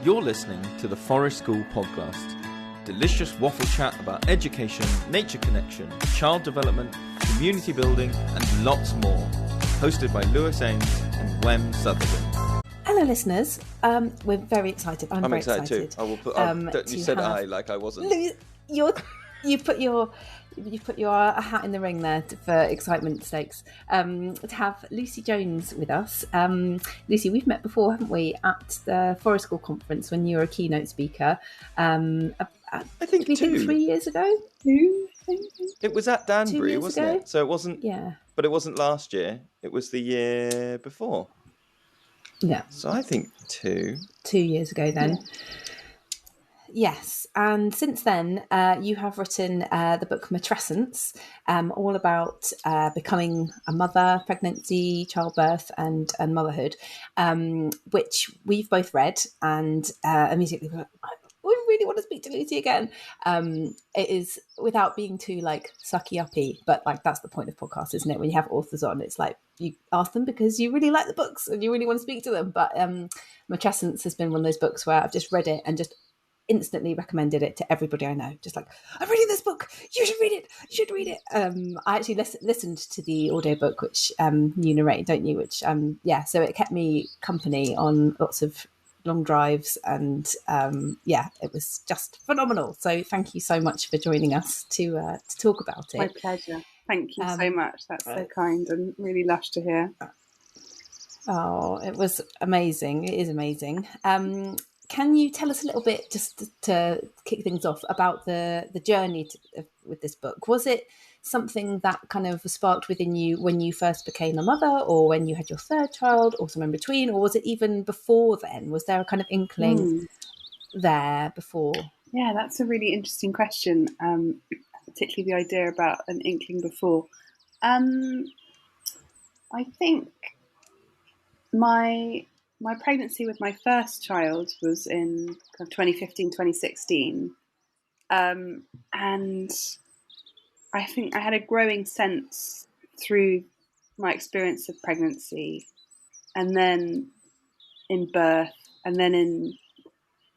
You're listening to the Forest School podcast. Delicious waffle chat about education, nature connection, child development, community building, and lots more. Hosted by Lewis Ames and Wem Sutherland. Hello, listeners. We're very excited. I'm very excited too. I will put. You said I like I wasn't. You put your hat in the ring there for excitement stakes. To have Lucy Jones with us. Lucy, we've met before, haven't we, at the Forest School conference when you were a keynote speaker? I think 3 years ago. It was at Danbury, wasn't it? So it wasn't. Yeah. But it wasn't last year. It was the year before. Yeah. So I think 2 years ago then. Yeah. Yes, and since then you have written the book Matrescence, all about becoming a mother, pregnancy, childbirth and motherhood, which we've both read and immediately were like, we really want to speak to Lucy again. It is, without being too like sucky-uppy, but like that's the point of podcasts, isn't it? When you have authors on, it's like you ask them because you really like the books and you really want to speak to them. But Matrescence has been one of those books where I've just read it and just instantly recommended it to everybody I know. Just like, I'm reading this book, you should read it, you should read it. I actually listened to the audiobook, which you narrate, don't you? Which so it kept me company on lots of long drives and it was just phenomenal. So thank you so much for joining us to talk about it. My pleasure. Thank you so much. That's so kind and really lush to hear. Oh, it was amazing. It is amazing. Can you tell us a little bit, just to kick things off, about the journey with this book? Was it something that kind of was sparked within you when you first became a mother, or when you had your third child, or somewhere in between, or was it even before then? Was there a kind of inkling there before? Yeah, that's a really interesting question, particularly the idea about an inkling before. I think my pregnancy with my first child was in kind of 2015, 2016. And I think I had a growing sense through my experience of pregnancy and then in birth and then in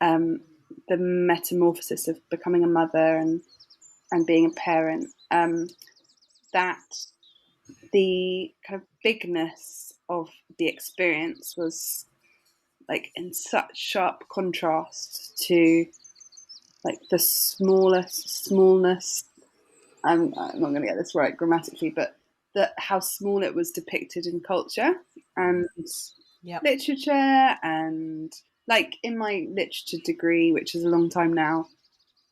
the metamorphosis of becoming a mother and being a parent, that the kind of bigness of the experience was like in such sharp contrast to like the smallness. I'm not going to get this right grammatically, but how small it was depicted in culture and literature. And like in my literature degree, which is a long time now,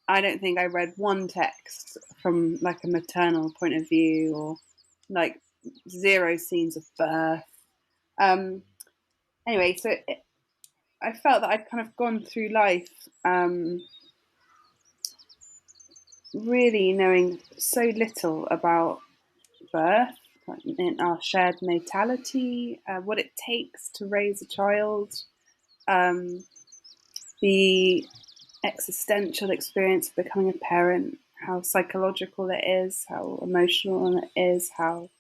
I don't think I read one text from like a maternal point of view, or like zero scenes of birth. Anyway, so I felt that I'd kind of gone through life really knowing so little about birth, in our shared natality, what it takes to raise a child, the existential experience of becoming a parent, how psychological it is, how emotional it is, how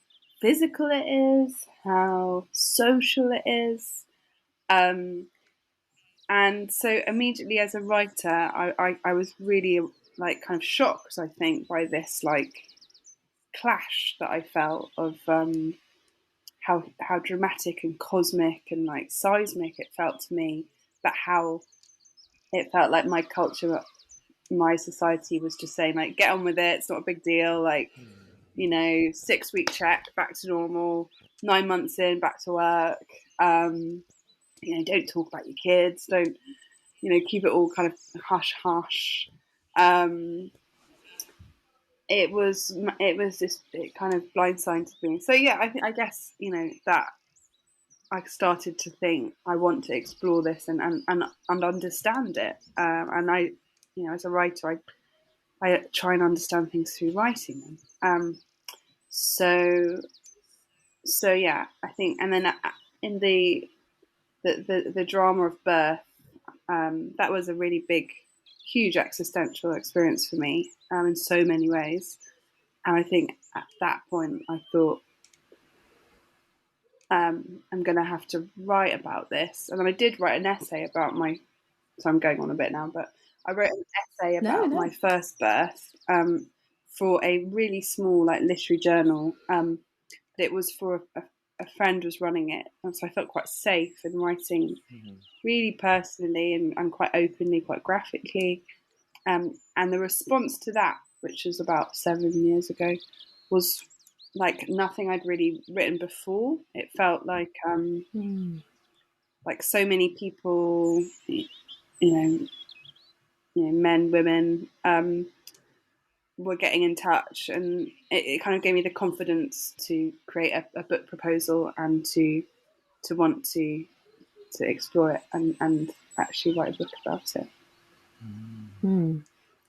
physical it is, how social it is. And so immediately as a writer, I was really like kind of shocked, I think, by this like clash that I felt of how dramatic and cosmic and like seismic it felt to me, but how it felt like my culture, my society was just saying like, get on with it, it's not a big deal, like, 6-week check, back to normal, 9 months in, back to work, don't talk about your kids, don't, keep it all kind of hush hush. It was this, it kind of blindsided me. So yeah, I guess that I started to think I want to explore this and understand it. And I, as a writer, I try and understand things through writing them. So yeah, I think, and then in the drama of birth, that was a really big, huge existential experience for me in so many ways. And I think at that point I thought, I'm going to have to write about this. And then I did write an essay about my So I'm going on a bit now, but I wrote an essay about my first birth for a really small like literary journal. It was for a friend was running it, and so I felt quite safe in writing really personally and quite openly, quite graphically. And the response to that, which was about 7 years ago, was like nothing I'd really written before. It felt like so many people, men, women, were getting in touch, and it kind of gave me the confidence to create a book proposal and to want to explore it and actually write a book about it.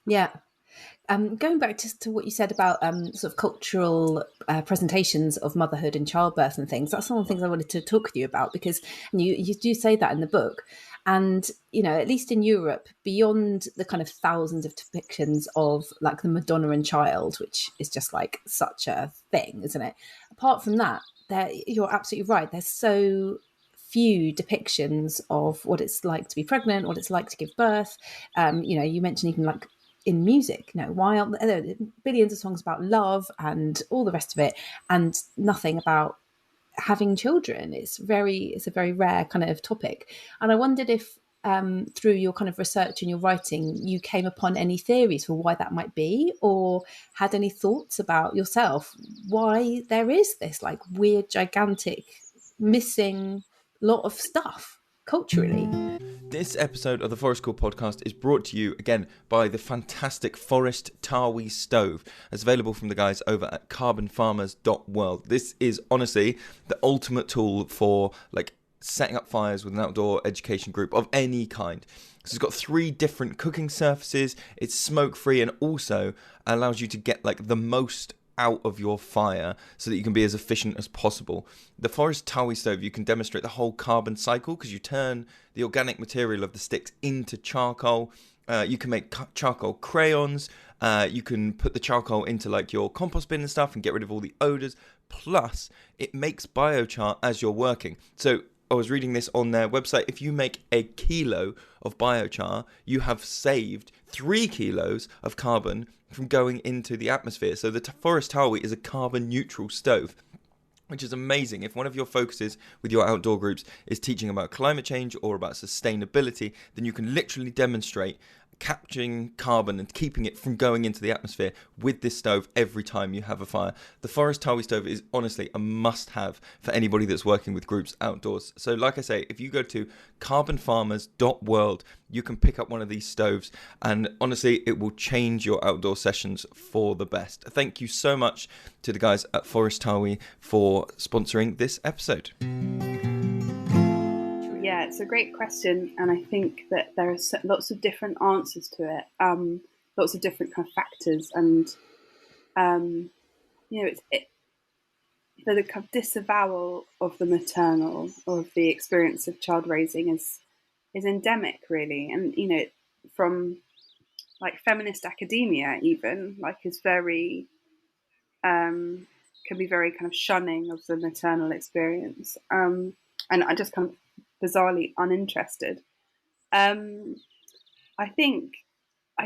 Yeah. Going back to what you said about sort of cultural presentations of motherhood and childbirth and things, that's one of the things I wanted to talk with you about, because you do say that in the book. And, at least in Europe, beyond the kind of thousands of depictions of like the Madonna and Child, which is just like such a thing, isn't it? Apart from that, you're absolutely right. There's so few depictions of what it's like to be pregnant, what it's like to give birth. You mentioned even like in music, why aren't there billions of songs about love and all the rest of it, and nothing about having children? It's a very rare kind of topic. And I wondered if through your kind of research and your writing, you came upon any theories for why that might be, or had any thoughts about yourself why there is this like weird, gigantic, missing lot of stuff culturally. This episode of the Forest School podcast is brought to you again by the fantastic Forest Tawi stove. It's available from the guys over at Carbonfarmers.world. This is honestly the ultimate tool for like setting up fires with an outdoor education group of any kind. So it's got 3 different cooking surfaces, it's smoke free, and also allows you to get like the most out of your fire so that you can be as efficient as possible. The Forest Tawi stove, you can demonstrate the whole carbon cycle because you turn the organic material of the sticks into charcoal. You can make charcoal crayons. You can put the charcoal into like your compost bin and stuff and get rid of all the odors. Plus, it makes biochar as you're working. So I was reading this on their website. If you make 1 kilo of biochar, you have saved 3 kilos of carbon from going into the atmosphere. So the Forest Tawi is a carbon neutral stove, which is amazing. If one of your focuses with your outdoor groups is teaching about climate change or about sustainability, then you can literally demonstrate capturing carbon and keeping it from going into the atmosphere with this stove every time you have a fire. The Forest Tawi stove is honestly a must-have for anybody that's working with groups outdoors. So like I say, if you go to Carbonfarmers.world, you can pick up one of these stoves, and honestly, it will change your outdoor sessions for the best. Thank you so much to the guys at Forest Tawi for sponsoring this episode. Yeah, it's a great question, and I think that there are lots of different answers to it, lots of different kind of factors, and the kind of disavowal of the maternal, or of the experience of child raising, is endemic, really, and from like feminist academia, even is very can be very kind of shunning of the maternal experience, and I just kind of bizarrely uninterested. I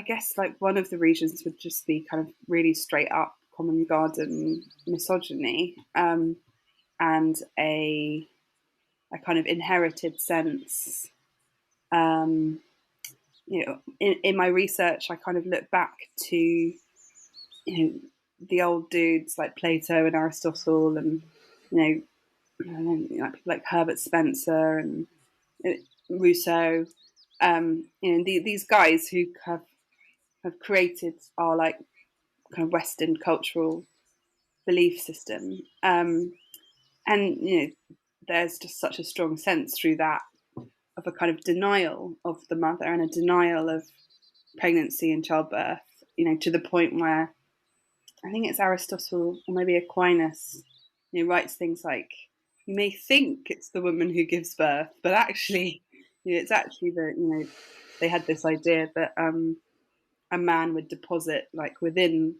guess like one of the reasons would just be kind of really straight up common garden misogyny, and a kind of inherited sense. In my research, I kind of look back to the old dudes like Plato and Aristotle, and people like Herbert Spencer and Rousseau, these guys who have created our like kind of Western cultural belief system, and there's just such a strong sense through that of a kind of denial of the mother and a denial of pregnancy and childbirth, to the point where I think it's Aristotle or maybe Aquinas, writes things like, you may think it's the woman who gives birth, but actually, it's actually they had this idea that a man would deposit like within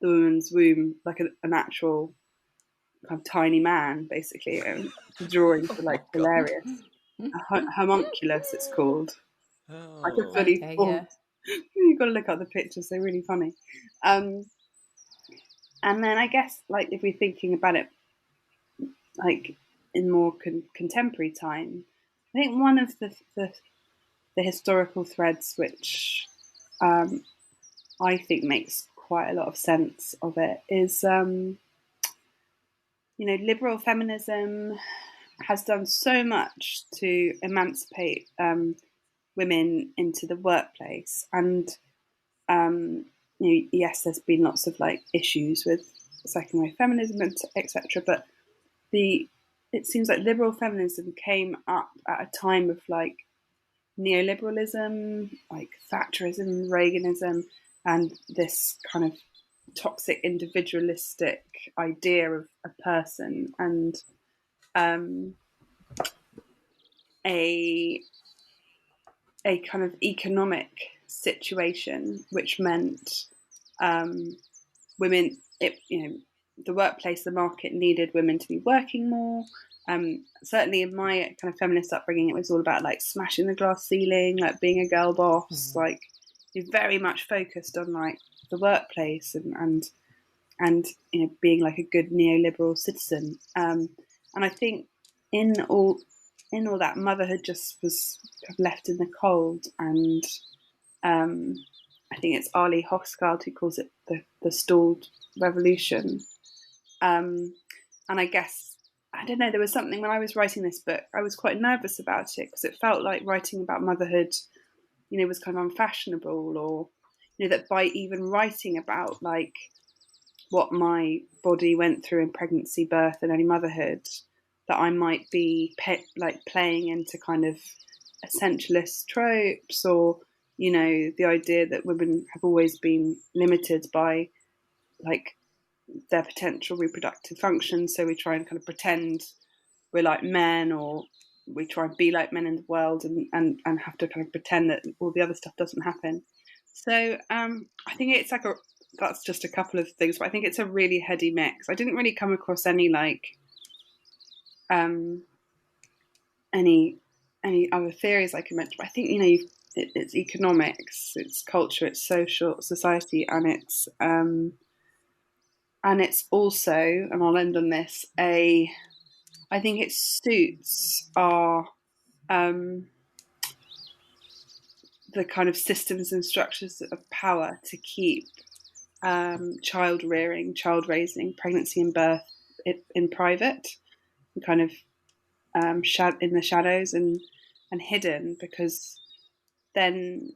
the woman's womb like an actual kind of tiny man, basically. The drawings are like hilarious. A homunculus, it's called. like a Oh. fully Okay, formed. You've got to look up the pictures; they're really funny. And then I guess, like, if we're thinking about it, like in more contemporary time, I think one of the historical threads which I think makes quite a lot of sense of it is, liberal feminism has done so much to emancipate women into the workplace, and yes, there's been lots of like issues with second wave feminism and etc. But it seems like liberal feminism came up at a time of like neoliberalism, like Thatcherism, Reaganism, and this kind of toxic individualistic idea of a person, and a kind of economic situation which meant women, the workplace, the market needed women to be working more. Certainly in my kind of feminist upbringing, it was all about like smashing the glass ceiling, like being a girl boss, like you're very much focused on like the workplace and being like a good neoliberal citizen. And I think in all that, motherhood just was kind of left in the cold. And I think it's Ali Hofstede who calls it the stalled revolution. And I guess, I don't know, there was something when I was writing this book, I was quite nervous about it because it felt like writing about motherhood, was kind of unfashionable, or, that by even writing about like what my body went through in pregnancy, birth, and early motherhood, that I might be playing into kind of essentialist tropes, or, the idea that women have always been limited by like their potential reproductive function. So we try and kind of pretend we're like men, or we try and be like men in the world, and have to kind of pretend that all the other stuff doesn't happen. So I think it's like that's just a couple of things, but I think it's a really heady mix. I didn't really come across any like any other theories I can mention, but I think it's economics, it's culture, it's social society, and it's also, and I'll end on this, I think it suits our the kind of systems and structures of power to keep child rearing, child raising, pregnancy and birth in private, and kind of in the shadows and hidden, because then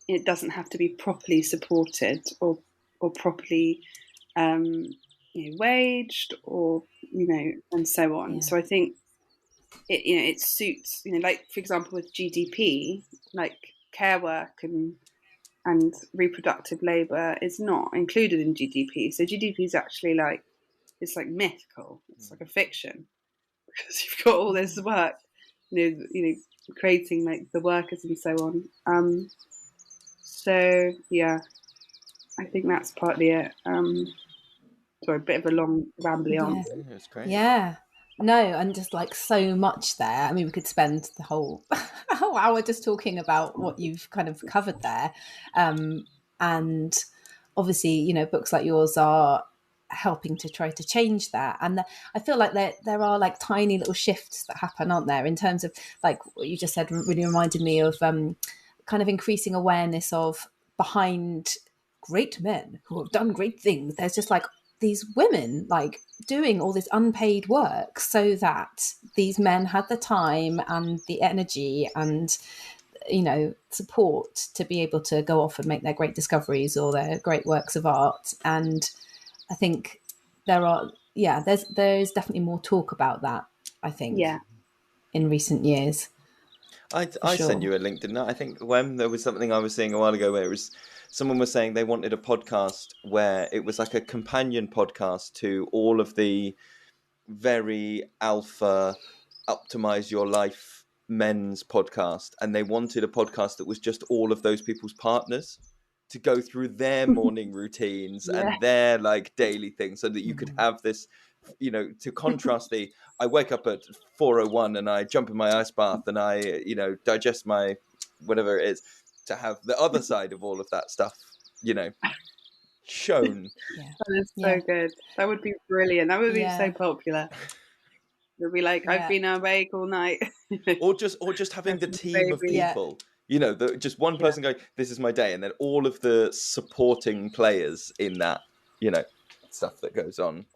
it doesn't have to be properly supported or properly waged, or and so on. Yeah. So I think it suits, like for example with GDP, like care work and reproductive labour is not included in GDP. So GDP is actually like, it's like mythical. It's like a fiction, because you've got all this work, creating like the workers and so on. So yeah, I think that's partly it. Sorry, a bit of a long rambly answer. Yeah, it's great. Yeah. No, and just like so much there. I mean, we could spend the whole hour just talking about what you've kind of covered there. And obviously, books like yours are helping to try to change that. And I feel like there are like tiny little shifts that happen, aren't there, in terms of like what you just said, really reminded me of kind of increasing awareness of behind great men who have done great things. There's just like these women like doing all this unpaid work so that these men had the time and the energy and support to be able to go off and make their great discoveries or their great works of art. And I think there's definitely more talk about that, I think, in recent years. I sent you a link, didn't I? I think when there was something I was seeing a while ago where it was someone was saying they wanted a podcast where it was like a companion podcast to all of the very alpha optimize your life men's podcast, and they wanted a podcast that was just all of those people's partners to go through their morning routines and their like daily things, so that you could have this, to contrast I wake up at 4:01 and I jump in my ice bath and I digest my whatever it is, to have the other side of all of that stuff, you know, shown. Yeah. That is so good. That would be brilliant. That would be so popular. It'd be like, I've been awake all night. or just having the team of people, you know, just one person going, this is my day, and then all of the supporting players in that, you know, stuff that goes on.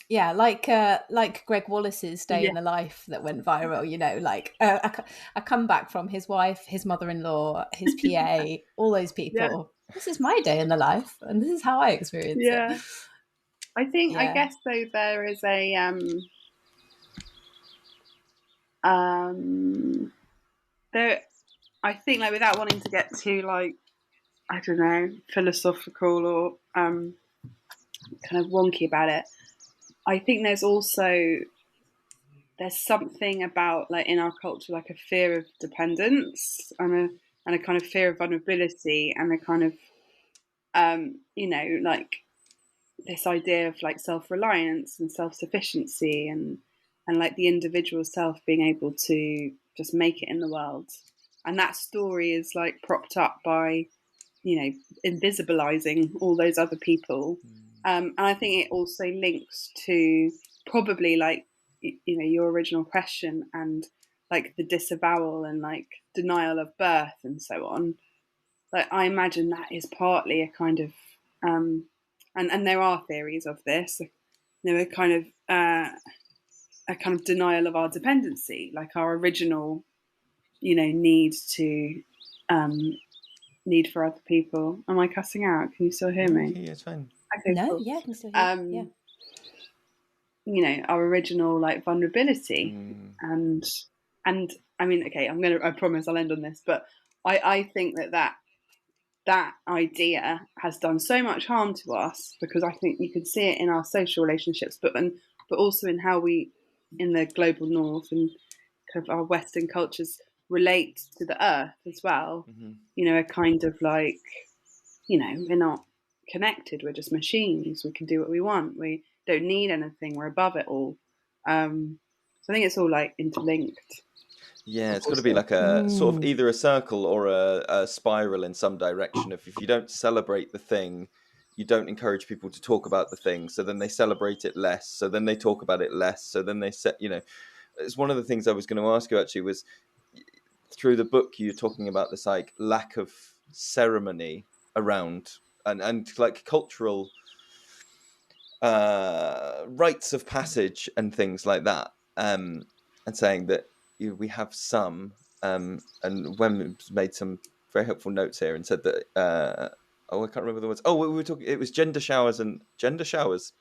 Yeah, like Greg Wallace's Day in the Life that went viral, you know, like a comeback from his wife, his mother-in-law, his PA, all those people. This is my day in the life, and this is how I experience it. I think, I guess, though, there is a there. I think, like, without wanting to get too, like, I don't know, philosophical or kind of wonky about it, I think there's something about, like, in our culture, like a fear of dependence and a kind of fear of vulnerability and a kind of you know, like this idea of like self-reliance and self-sufficiency and like the individual self being able to just make it in the world. And that story is like propped up by, you know, invisibilizing all those other people. And I think it also links to probably, like, you know, your original question and like the disavowal and like denial of birth and so on. Like, I imagine that is partly a kind of and there are theories of this, you know, a kind of denial of our dependency, like our original, you know, need for other people. Am I cussing out? Can you still hear me? Yeah, it's fine. Okay, no, cool. Yeah, I can still hear you. You know, our original like vulnerability, and I mean, okay, I promise I'll end on this, but I think that idea has done so much harm to us, because I think you can see it in our social relationships, but also in how we, in the global north and kind of our Western cultures, relate to the earth as well. You know, a kind of like, you know, we're not connected, we're just machines, we can do what we want, we don't need anything, we're above it all. So I think it's all like interlinked. Yeah, it's got to be like a sort of either a circle or a spiral in some direction. If you don't celebrate the thing, you don't encourage people to talk about the thing. So then they celebrate it less. So then they talk about it less. So then they you know, it's one of the things I was going to ask you actually was, through the book, you're talking about this like lack of ceremony around and like cultural rites of passage and things like that. And saying that we have some, and Wem made some very helpful notes here and said that I can't remember the words. Oh, we were talking. It was gender showers.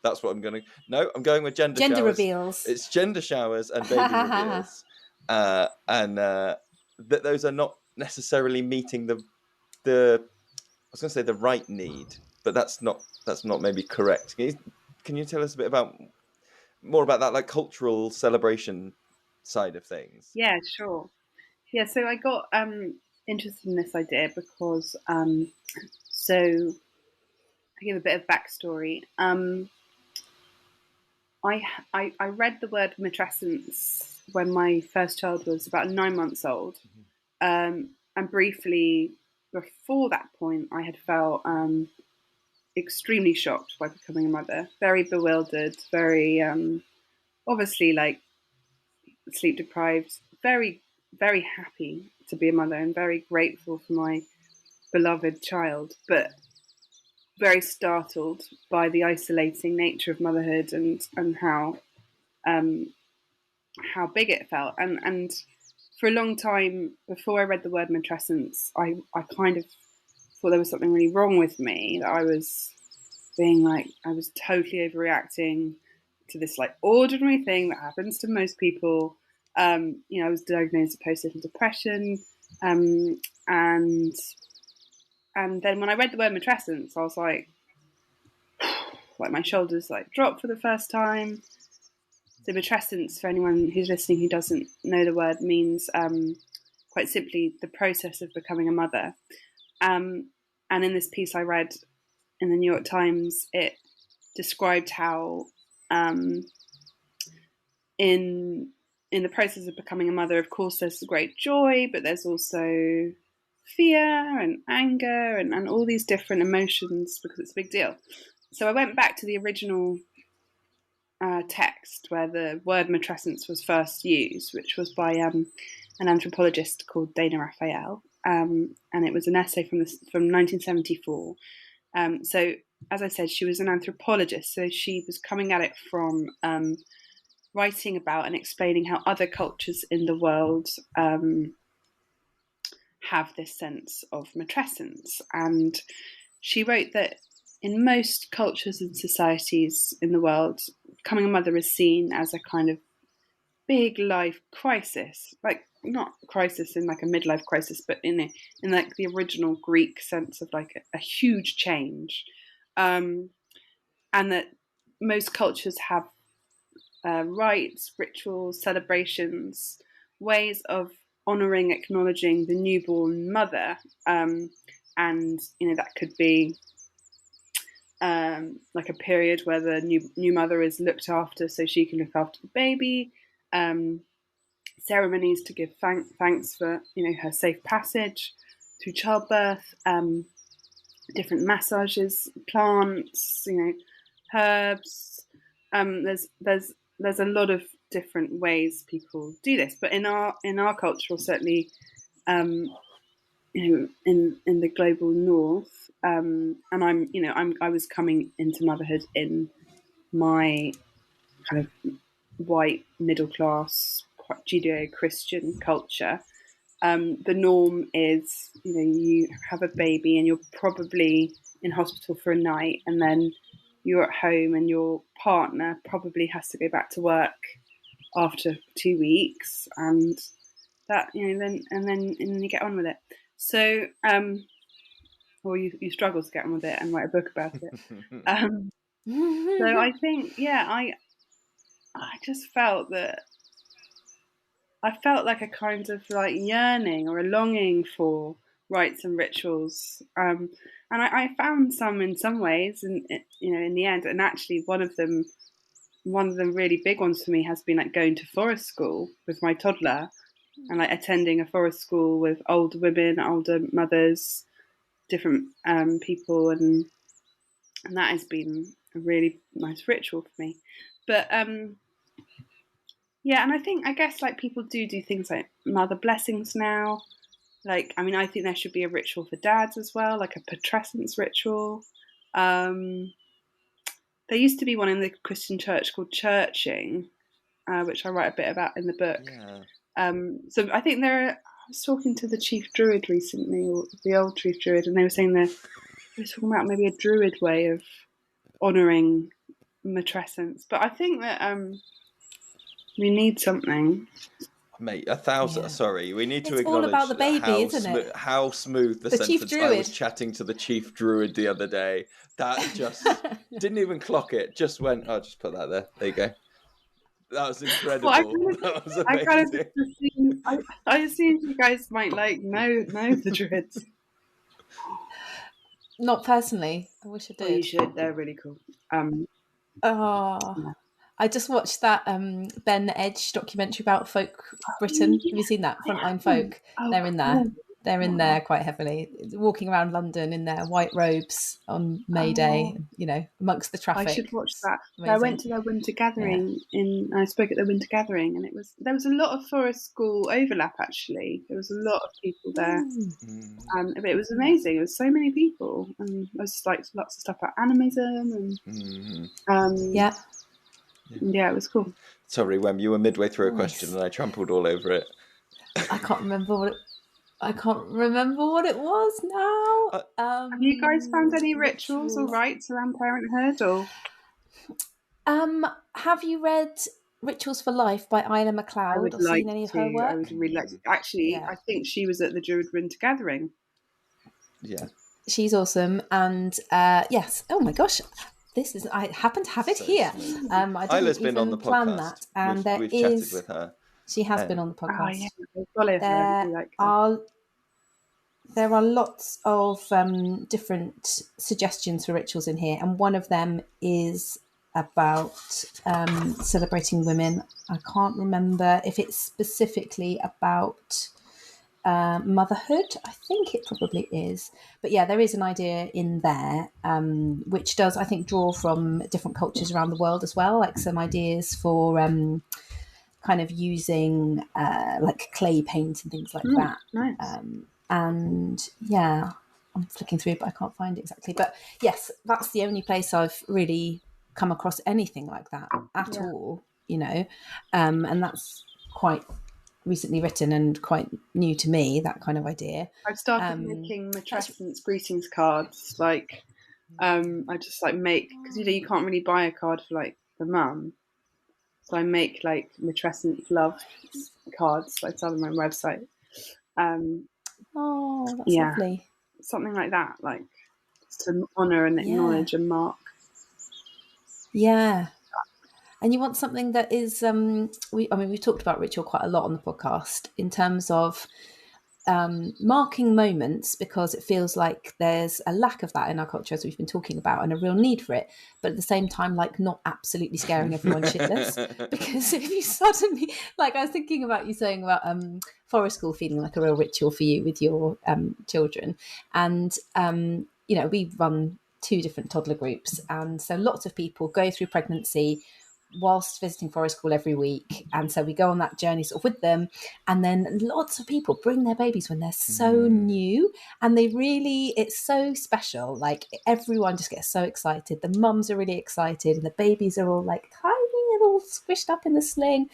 That's what I'm going to. No, I'm going with gender showers. Reveals. It's gender showers and baby reveals, and that those are not necessarily meeting the. I was going to say the right need, but that's not maybe correct. Can you tell us a bit more about that, like cultural celebration side of things? Yeah, sure. Yeah, so I got interested in this idea because so I give a bit of backstory. I read the word matrescence when my first child was about 9 months old, and briefly before that point, I had felt extremely shocked by becoming a mother, very bewildered, very obviously like sleep deprived, very, very happy to be a mother and very grateful for my beloved child, but very startled by the isolating nature of motherhood and how big it felt. And for a long time before I read the word matrescence, I kind of thought there was something really wrong with me, that I was totally overreacting to this like ordinary thing that happens to most people. You know, I was diagnosed with postnatal depression, and then when I read the word matrescence, I was like my shoulders like dropped for the first time. So matrescence, for anyone who's listening who doesn't know the word, means quite simply the process of becoming a mother. And in this piece I read in the New York Times, it described how in in the process of becoming a mother, of course, there's great joy, but there's also fear and anger and all these different emotions because it's a big deal. So I went back to the original text where the word matrescence was first used, which was by an anthropologist called Dana Raphael, and it was an essay from 1974. So, as I said, she was an anthropologist, so she was coming at it from writing about and explaining how other cultures in the world have this sense of matrescence. And she wrote that in most cultures and societies in the world, becoming a mother is seen as a kind of big life crisis, like not crisis in like a midlife crisis, but in like the original Greek sense of like a huge change, and that most cultures have rites, rituals, celebrations, ways of honouring, acknowledging the newborn mother, and that could be like a period where the new mother is looked after so she can look after the baby, ceremonies to give thanks for her safe passage through childbirth, different massages, plants, herbs. There's a lot of different ways people do this, but in our culture, or certainly in the global north, and I was coming into motherhood in my kind of white middle class Judeo-Christian culture. The norm is you have a baby and you're probably in hospital for a night, and then you're at home and your partner probably has to go back to work after 2 weeks, and that then you get on with it. So or you struggle to get on with it and write a book about it. So I think I just felt that I felt like a kind of like yearning or a longing for rites and rituals, and I found some in some ways, and in the end, and actually one of the really big ones for me has been like going to forest school with my toddler, and like attending a forest school with older women, older mothers, different people, and that has been a really nice ritual for me. But and I guess like people do things like mother blessings now. Like, I mean, I think there should be a ritual for dads as well, like a Matrescence ritual. There used to be one in the Christian church called churching, which I write a bit about in the book. Yeah. So I think I was talking to the chief druid recently, or the old chief druid, and they were saying they were talking about maybe a druid way of honouring matrescence. But I think that we need something. Mate, 1,000. Yeah. Sorry, we need to it's acknowledge all about the baby, isn't it? How smooth the sentence. I was chatting to the chief druid the other day. That just didn't even clock it. Just went. I'll just put that there. There you go. That was incredible. Well, that was amazing. I assumed you guys might know the druids. Not personally. I wish I did. Oh, you should. They're really cool. Yeah. I just watched that Ben Edge documentary about folk Britain. Have you seen that? Frontline Folk. They're in there. They're in there quite heavily, walking around London in their white robes on May Day, amongst the traffic. I should watch that. I went to their winter gathering I spoke at their winter gathering, and there was a lot of forest school overlap actually. There was a lot of people there. But it was amazing. It was so many people, and there was like lots of stuff about animism and yeah, it was cool. Sorry, Wem, you were midway through a question and I trampled all over it. I can't remember what it was now. Have you guys found any rituals or rites around parenthood? Or have you read Rituals for Life by Ina MacLeod or seen any of her work? I would really like to. Actually, I think she was at the Druid Winter Gathering. Yeah. She's awesome. And yes, oh my gosh. I happen to have it here. I didn't Isla's been on the plan podcast. That, and we've chatted with her. She has been on the podcast. There are lots of different suggestions for rituals in here, and one of them is about celebrating women. I can't remember if it's specifically about motherhood. I think it probably is. But yeah, there is an idea in there which does, I think, draw from different cultures around the world as well, like some ideas for kind of using like clay paint and things like that. Nice. And yeah, I'm flicking through, but I can't find it exactly. But yes, that's the only place I've really come across anything like that at all, you know. And that's quite recently written and quite new to me, that kind of idea. I've started making Matrescence greetings cards. Like, I just like make, because you can't really buy a card for like the mum. So I make like Matrescence love cards. I sell them on my website. Oh, that's lovely. Something like that, like just to honour and acknowledge and mark. Yeah. And you want something that is, we've talked about ritual quite a lot on the podcast in terms of marking moments, because it feels like there's a lack of that in our culture, as we've been talking about, and a real need for it. But at the same time, like not absolutely scaring everyone shitless. Because if you suddenly, like I was thinking about you saying about forest school feeling like a real ritual for you with your children. And, you know, we run 2 different toddler groups. And so lots of people go through pregnancy whilst visiting forest school every week, and so we go on that journey sort of with them, and then lots of people bring their babies when they're so new, and they really, it's so special, like everyone just gets so excited, the mums are really excited, and the babies are all like tiny and all squished up in the sling.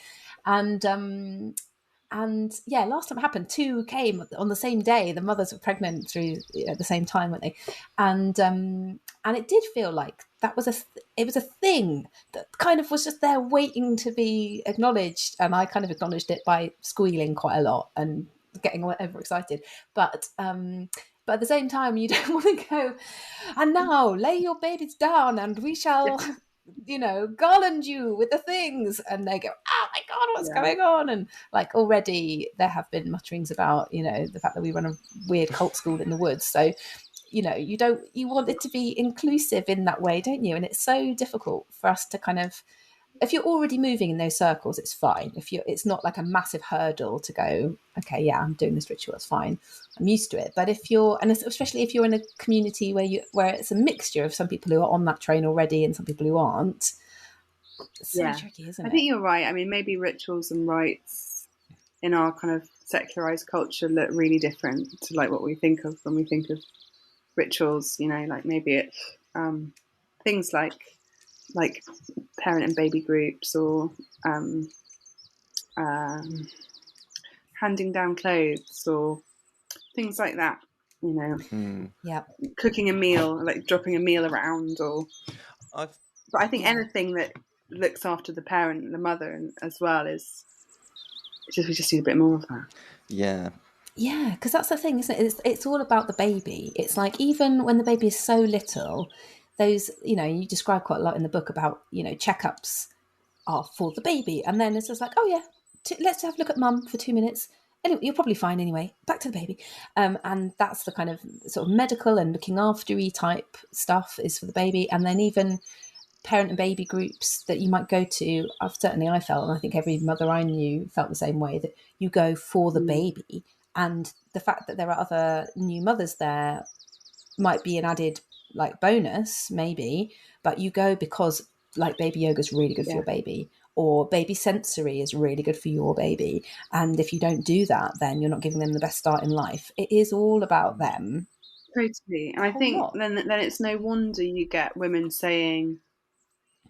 And yeah, last time it happened, 2 came on the same day. The mothers were pregnant through at the same time, weren't they? And it did feel like that was it was a thing that kind of was just there waiting to be acknowledged. And I kind of acknowledged it by squealing quite a lot and getting overexcited. But at the same time, you don't want to go, and now lay your babies down and we shall, you know, garland you with the things. And they go, oh my God, what's going on? And like already there have been mutterings about, you know, the fact that we run a weird cult school in the woods. So, you know, you want it to be inclusive in that way, don't you? And it's so difficult for us to kind of, if you're already moving in those circles, it's fine. It's not like a massive hurdle to go, okay, yeah, I'm doing this ritual, it's fine, I'm used to it. But if you're, and especially if you're in a community where it's a mixture of some people who are on that train already and some people who aren't, it's so tricky, isn't it? I think you're right. I mean, maybe rituals and rites in our kind of secularized culture look really different to like what we think of when we think of rituals, you know, like maybe it's things like parent and baby groups, or handing down clothes, or things like that, you know. Cooking a meal, like dropping a meal around, or but I think anything that looks after the parent and the mother as well is just, we just need a bit more of that. Yeah, because that's the thing, isn't it? It's all about the baby. It's like, even when the baby is so little, those, you know, you describe quite a lot in the book about, you know, checkups are for the baby. And then it's just like, oh yeah, let's have a look at mum for 2 minutes. Anyway, you're probably fine anyway. Back to the baby. And that's the kind of sort of medical and looking after-y type stuff is for the baby. And then even parent and baby groups that you might go to, I felt, and I think every mother I knew felt the same way, that you go for the baby. And the fact that there are other new mothers there might be an added like bonus, maybe, but you go because like baby yoga is really good for your baby, or baby sensory is really good for your baby. And if you don't do that, then you're not giving them the best start in life. It is all about them. Totally. And I think then it's no wonder you get women saying,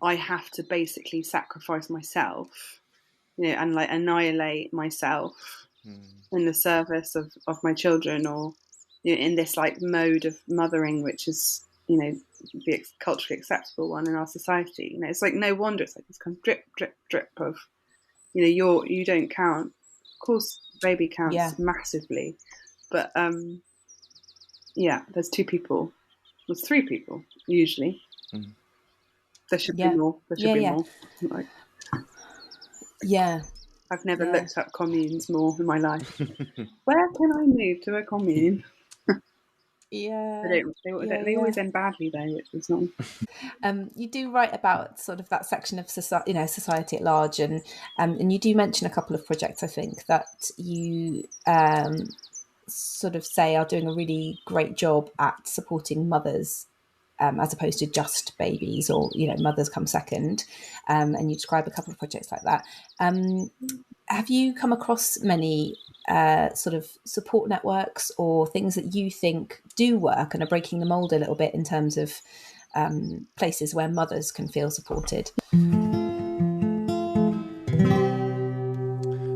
I have to basically sacrifice myself, you know, and like annihilate myself in the service of my children, or, you know, in this like mode of mothering, which is, you know, the culturally acceptable one in our society. You know, it's like no wonder it's like this kind of drip, drip, drip of, you know, you don't count. Of course, baby counts massively, but there's 2 people, there's 3 people usually. There should be more. There should be more. Like, I've never looked up communes more in my life. Where can I move to a commune? Yeah, They always end badly though, which is not. You do write about sort of that section of society, society at large, and you do mention a couple of projects, I think, that you sort of say are doing a really great job at supporting mothers, as opposed to just babies, or mothers come second. And you describe a couple of projects like that. Have you come across many sort of support networks or things that you think do work and are breaking the mold a little bit in terms of places where mothers can feel supported?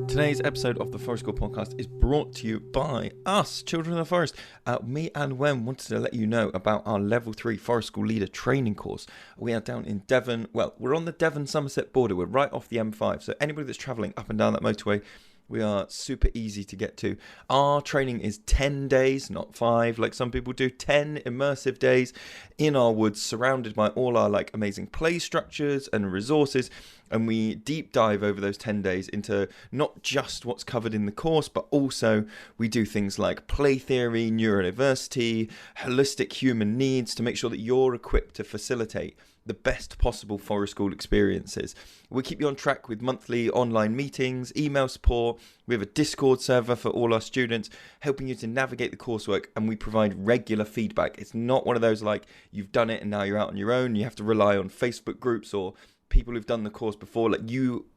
Today's episode of the Forest School podcast is brought to you by us, Children of the Forest. Me and Wen wanted to let you know about our Level 3 Forest School Leader training course. We are down in Devon. Well, we're on the Devon-Somerset border. We're right off the M5. So anybody that's travelling up and down that motorway, we are super easy to get to. Our training is 10 days, not 5, like some people do. 10 immersive days in our woods, surrounded by all our amazing play structures and resources. And we deep dive over those 10 days into not just what's covered in the course, but also we do things like play theory, neurodiversity, holistic human needs to make sure that you're equipped to facilitate the best possible forest school experiences. We keep you on track with monthly online meetings, email support. We have a Discord server for all our students, helping you to navigate the coursework, and we provide regular feedback. It's not one of those you've done it and now you're out on your own. You have to rely on Facebook groups or people who've done the course before.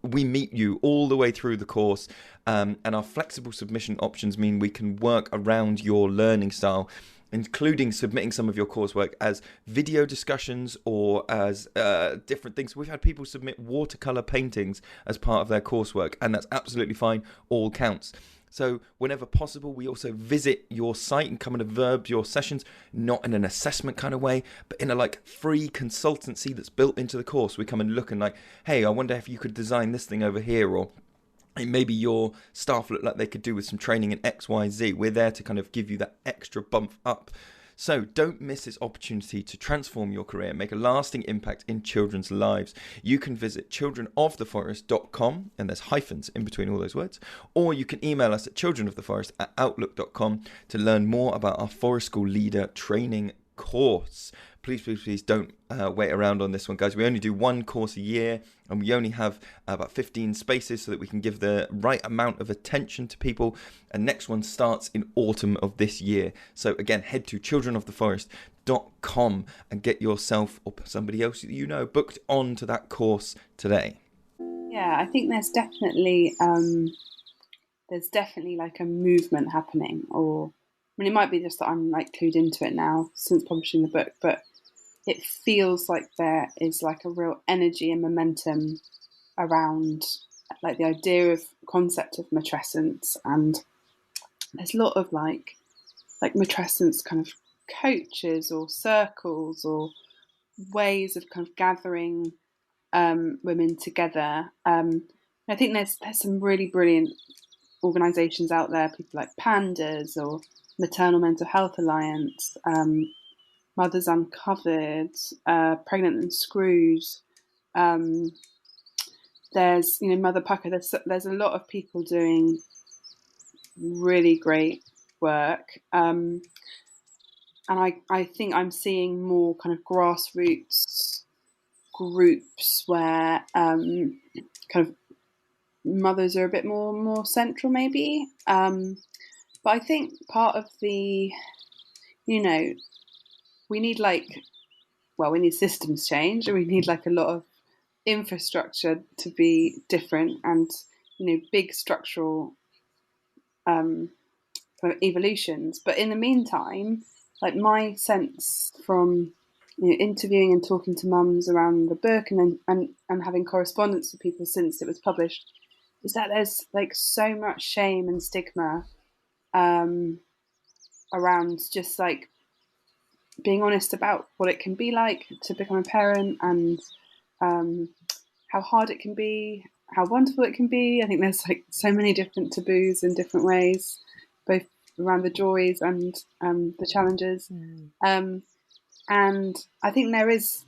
We meet you all the way through the course, and our flexible submission options mean we can work around your learning style, including submitting some of your coursework as video discussions or as different things. We've had people submit watercolor paintings as part of their coursework, and that's absolutely fine. All counts. So whenever possible, we also visit your site and come and observe your sessions, not in an assessment kind of way, but in a free consultancy that's built into the course. We come and look and hey, I wonder if you could design this thing over here, or maybe your staff look like they could do with some training in X, Y, Z. We're there to kind of give you that extra bump up. So don't miss this opportunity to transform your career and make a lasting impact in children's lives. You can visit childrenoftheforest.com, and there's hyphens in between all those words, or you can email us at childrenoftheforest@outlook.com to learn more about our Forest School Leader training course. Please don't wait around on this one, guys. We only do one course a year, and we only have about 15 spaces so that we can give the right amount of attention to people. And next one starts in autumn of this year. So again, head to childrenoftheforest.com and get yourself or somebody else that you know booked onto that course today. Yeah, I think there's definitely a movement happening, or it might be just that I'm clued into it now since publishing the book, but it feels like there is a real energy and momentum around the idea of concept of matrescence, and there's a lot of matrescence kind of coaches or circles or ways of kind of gathering women together. I think there's some really brilliant organisations out there, people like Pandas or Maternal Mental Health Alliance, Mothers Uncovered, Pregnant and Screwed. There's Mother Pucker. There's a lot of people doing really great work, and I think I'm seeing more kind of grassroots groups where kind of mothers are a bit more central, maybe. But I think part of the, we need we need systems change, and we need a lot of infrastructure to be different, and big structural kind of evolutions. But in the meantime, my sense from interviewing and talking to mums around the book, and having correspondence with people since it was published, is that there's so much shame and stigma around just being honest about what it can be like to become a parent, and how hard it can be, how wonderful it can be. I think there's so many different taboos in different ways, both around the joys and the challenges. And I think there is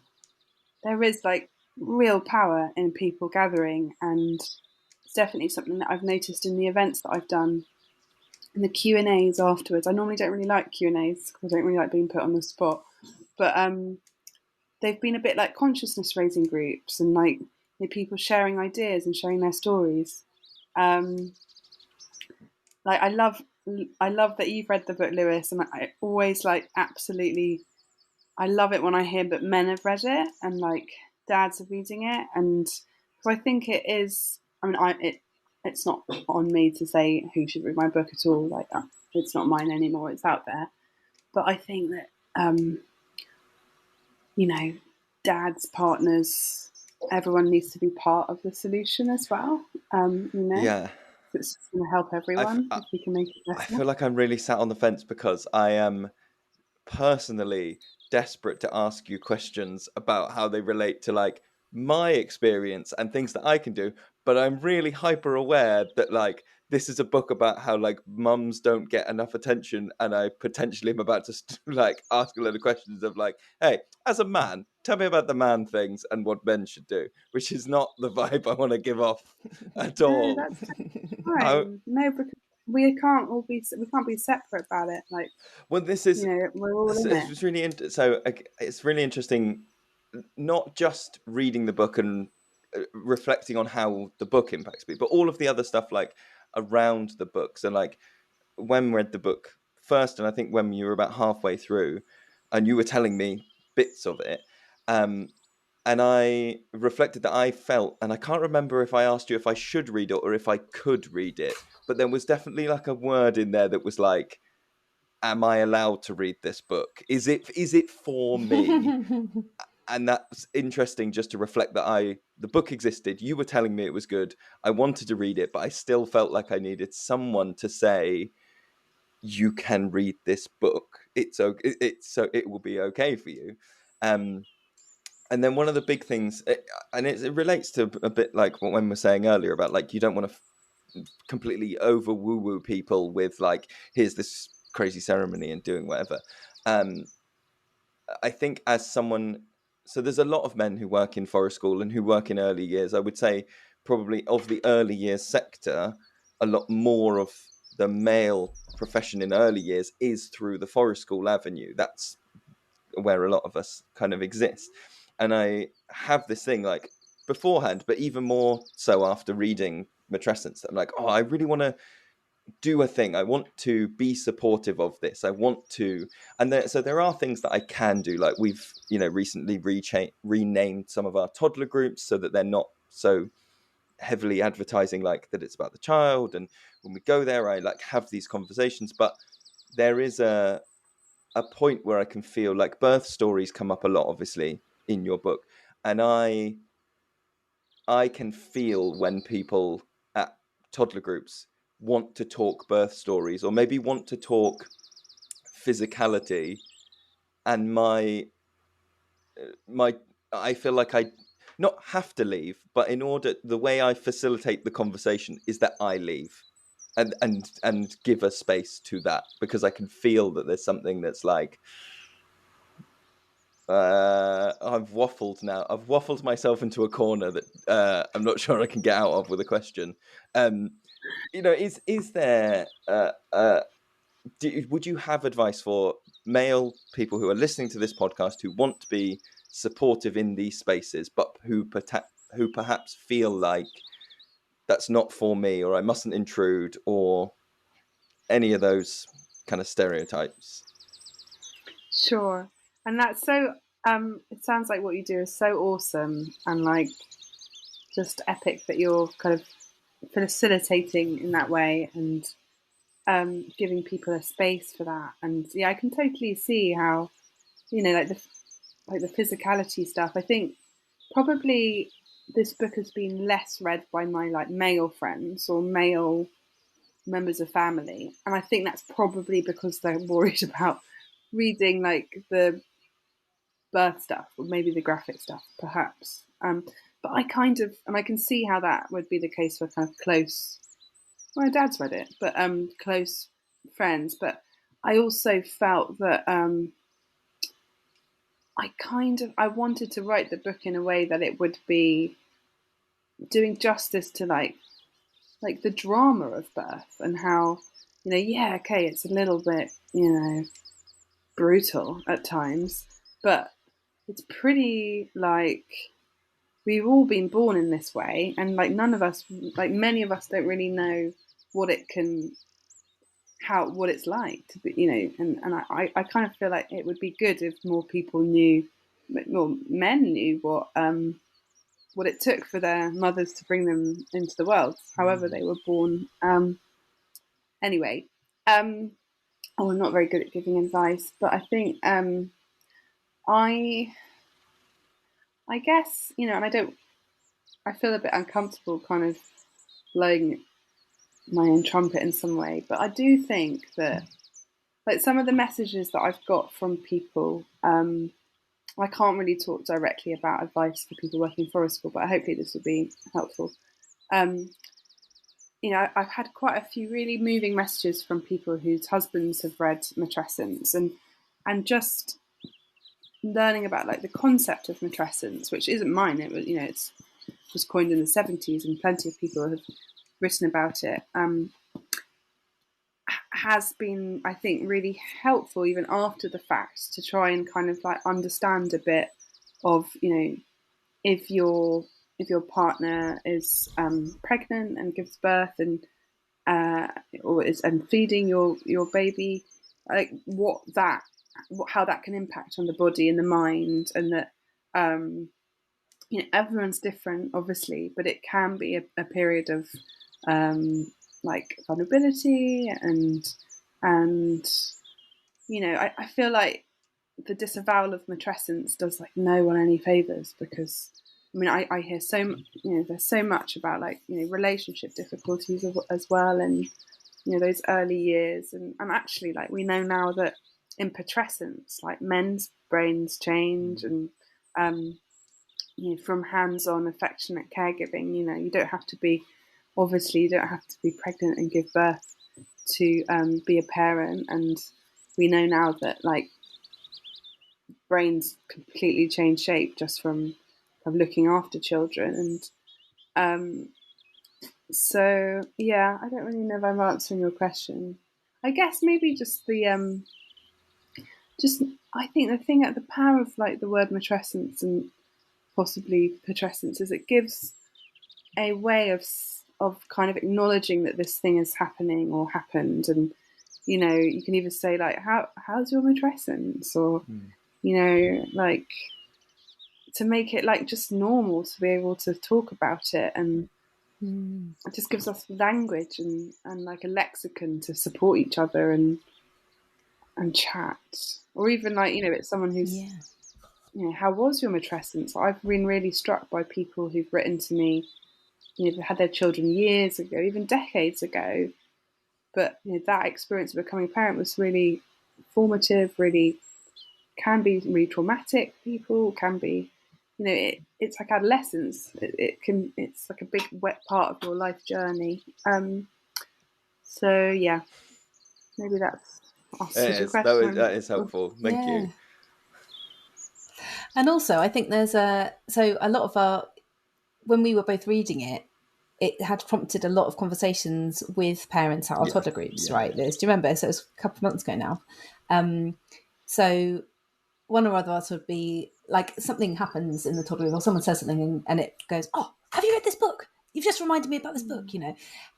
real power in people gathering, and it's definitely something that I've noticed in the events that I've done and the Q&As afterwards. I normally don't really like Q&As because I don't really like being put on the spot, but they've been a bit like consciousness raising groups, and like, you know, people sharing ideas and sharing their stories. Like I love that you've read the book, Lewis, and I always like absolutely. I love it when I hear that men have read it and like dads are reading it, and so I think it is. I mean, it's not on me to say who should read my book at all. Like it's not mine anymore. It's out there, but I think that you know, dads, partners, everyone needs to be part of the solution as well. You know, Yeah. it's going to help everyone if we can make it better. I feel like I'm really sat on the fence because I am personally desperate to ask you questions about how they relate to like my experience and things that I can do, but I'm really hyper aware that like this is a book about how like mums don't get enough attention, and I potentially am about to like ask a load of questions of like, hey, as a man, tell me about the man things and what men should do, which is not the vibe I want to give off at all. No, that's fine. No, because we can't be separate about it. Like, well, this is, you know, we're all in it. it's really so it's really interesting, not just reading the book and reflecting on how the book impacts me, but all of the other stuff like around the book. So like when we read the book first, and I think when you were about halfway through and you were telling me bits of it, and I reflected that I felt, and I can't remember if I asked you if I should read it or if I could read it, but there was definitely like a word in there that was like, am I allowed to read this book? Is it for me? And that's interesting just to reflect that the book existed. You were telling me it was good. I wanted to read it, but I still felt like I needed someone to say, you can read this book. It's so it will be okay for you. And then one of the big things, and it relates to a bit like what when we were saying earlier about like, you don't want to completely over woo-woo people with like, here's this crazy ceremony and doing whatever. I think as someone, so there's a lot of men who work in forest school and who work in early years. I would say probably of the early years sector, a lot more of the male profession in early years is through the forest school avenue. That's where a lot of us kind of exist. And I have this thing like beforehand, but even more so after reading Matrescence, I'm like, oh, I really want to do a thing. I want to be supportive of this. I want to, and so there are things that I can do. Like we've, recently renamed some of our toddler groups so that they're not so heavily advertising like that it's about the child. And when we go there, I like have these conversations. But there is a point where I can feel like birth stories come up a lot, obviously, in your book, and I can feel when people at toddler groups want to talk birth stories or maybe want to talk physicality, and I feel like I not have to leave, but the way I facilitate the conversation is that I leave and give a space to that, because I can feel that there's something that's like, I've waffled myself into a corner that I'm not sure I can get out of with a question. Is there would you have advice for male people who are listening to this podcast who want to be supportive in these spaces, but who perhaps feel like that's not for me, or I mustn't intrude, or any of those kind of stereotypes? Sure. And that's so, it sounds like what you do is so awesome and like just epic that you're kind of facilitating in that way and giving people a space for that. And yeah, I can totally see how, like the physicality stuff. I think probably this book has been less read by my like male friends or male members of family, and I think that's probably because they're worried about reading like the birth stuff or maybe the graphic stuff, perhaps. But I kind of, and I can see how that would be the case for kind of close. My dad's read it, but close friends. But I also felt that I wanted to write the book in a way that it would be doing justice to like like the drama of birth and how, yeah, okay, it's a little bit, brutal at times, but it's pretty like we've all been born in this way, and like none of us, like many of us, don't really know what what it's like to be, and I kind of feel like it would be good if more people knew, more men knew what it took for their mothers to bring them into the world, however they were born. Anyway, I'm not very good at giving advice, but I think I guess, and I feel a bit uncomfortable kind of blowing my own trumpet in some way, but I do think that like some of the messages that I've got from people, I can't really talk directly about advice for people working in forest school, but hopefully this will be helpful. I've had quite a few really moving messages from people whose husbands have read Matrescence, and just learning about like the concept of Matrescence, which isn't mine. It was, it was coined in the 70s, and plenty of people have written about it. Has been, I think, really helpful even after the fact to try and kind of like understand a bit of, if your partner is pregnant and gives birth and feeding your baby, like how that can impact on the body and the mind, and that everyone's different, obviously, but it can be a period of like vulnerability and I feel like the disavowal of Matrescence does like no one any favors, because I hear there's so much about like relationship difficulties as well, and those early years, and actually like we know now that in Matrescence like men's brains change, and from hands-on affectionate caregiving, you don't have to be pregnant and give birth to be a parent, and we know now that like brains completely change shape just from looking after children, and so yeah, I don't really know if I'm answering your question. I guess maybe just the I think the power of like the word Matrescence and possibly Matrescence is it gives a way of kind of acknowledging that this thing is happening or happened, and you can either say like how's your Matrescence, or like to make it like just normal to be able to talk about it, and it just gives us language and like a lexicon to support each other and chat, or even like it's someone who's how was your Matrescence? I've been really struck by people who've written to me, they had their children years ago, even decades ago, but that experience of becoming a parent was really formative, really can be really traumatic. People can be, it's like adolescence. It's like a big wet part of your life journey. So yeah, maybe that's answers your question. That is helpful. Thank you. And also, I think there's a lot of when we were both reading it had prompted a lot of conversations with parents at our toddler groups, right, Liz? Do you remember? So it was a couple of months ago now. So one or other of us would be like, something happens in the toddler group, or someone says something and it goes, oh, have you read this book? You've just reminded me about this book,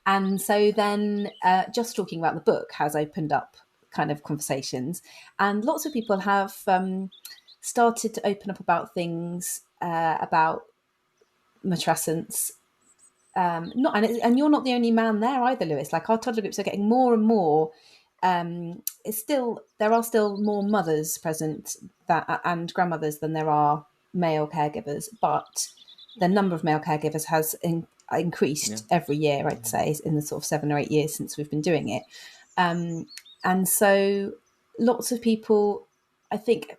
And so then just talking about the book has opened up kind of conversations. And lots of people have started to open up about things about Matrescence. And you're not the only man there either, Lewis. Like, our toddler groups are getting more and more. There are still more mothers present and grandmothers than there are male caregivers, but the number of male caregivers has increased every year, I'd say, in the sort of 7 or 8 years since we've been doing it. And so lots of people, I think,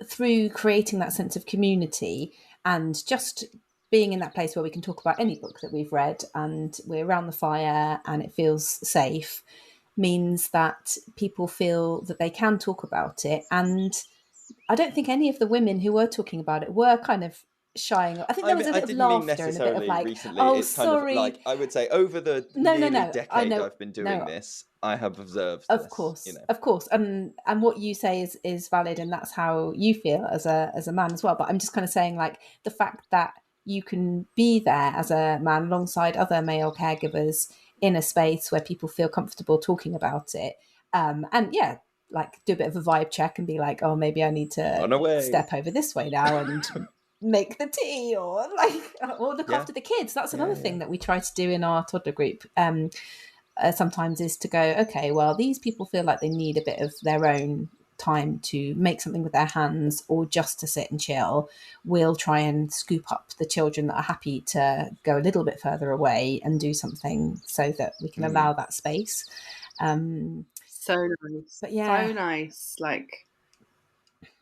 through creating that sense of community and just being in that place where we can talk about any book that we've read and we're around the fire and it feels safe, means that people feel that they can talk about it. And I don't think any of the women who were talking about it were kind of shying. I think there was a bit of didn't mean laughter and a bit of necessarily like, recently. oh, It's sorry. kind of like, I would say over the No, nearly I decade know. I've been doing this, I have observed Of this, course, you know. of course, and what you say is valid, and that's how you feel as a man as well. But I'm just kind of saying, like, the fact that you can be there as a man alongside other male caregivers in a space where people feel comfortable talking about it, and yeah, like do a bit of a vibe check and be like, oh, maybe I need to Run away. step over this way now and make the tea or look after the kids. That's another thing that we try to do in our toddler group. Sometimes is to go, okay, well, these people feel like they need a bit of their own time to make something with their hands or just to sit and chill. We'll try and scoop up the children that are happy to go a little bit further away and do something so that we can allow that space. So nice. But yeah. So nice. Like,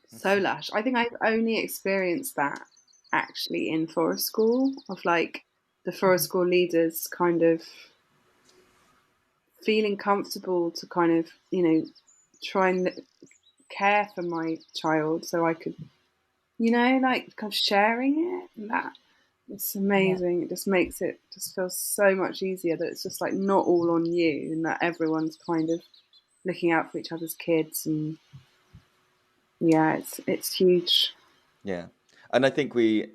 so lush. I think I've only experienced that actually in forest school, of like the forest school leaders kind of feeling comfortable to kind of, you know, try and care for my child so I could, you know, like kind of sharing it. And that, it's amazing. It just makes it just feel so much easier that it's just like not all on you, and that everyone's kind of looking out for each other's kids. And yeah, it's huge. Yeah, and I think I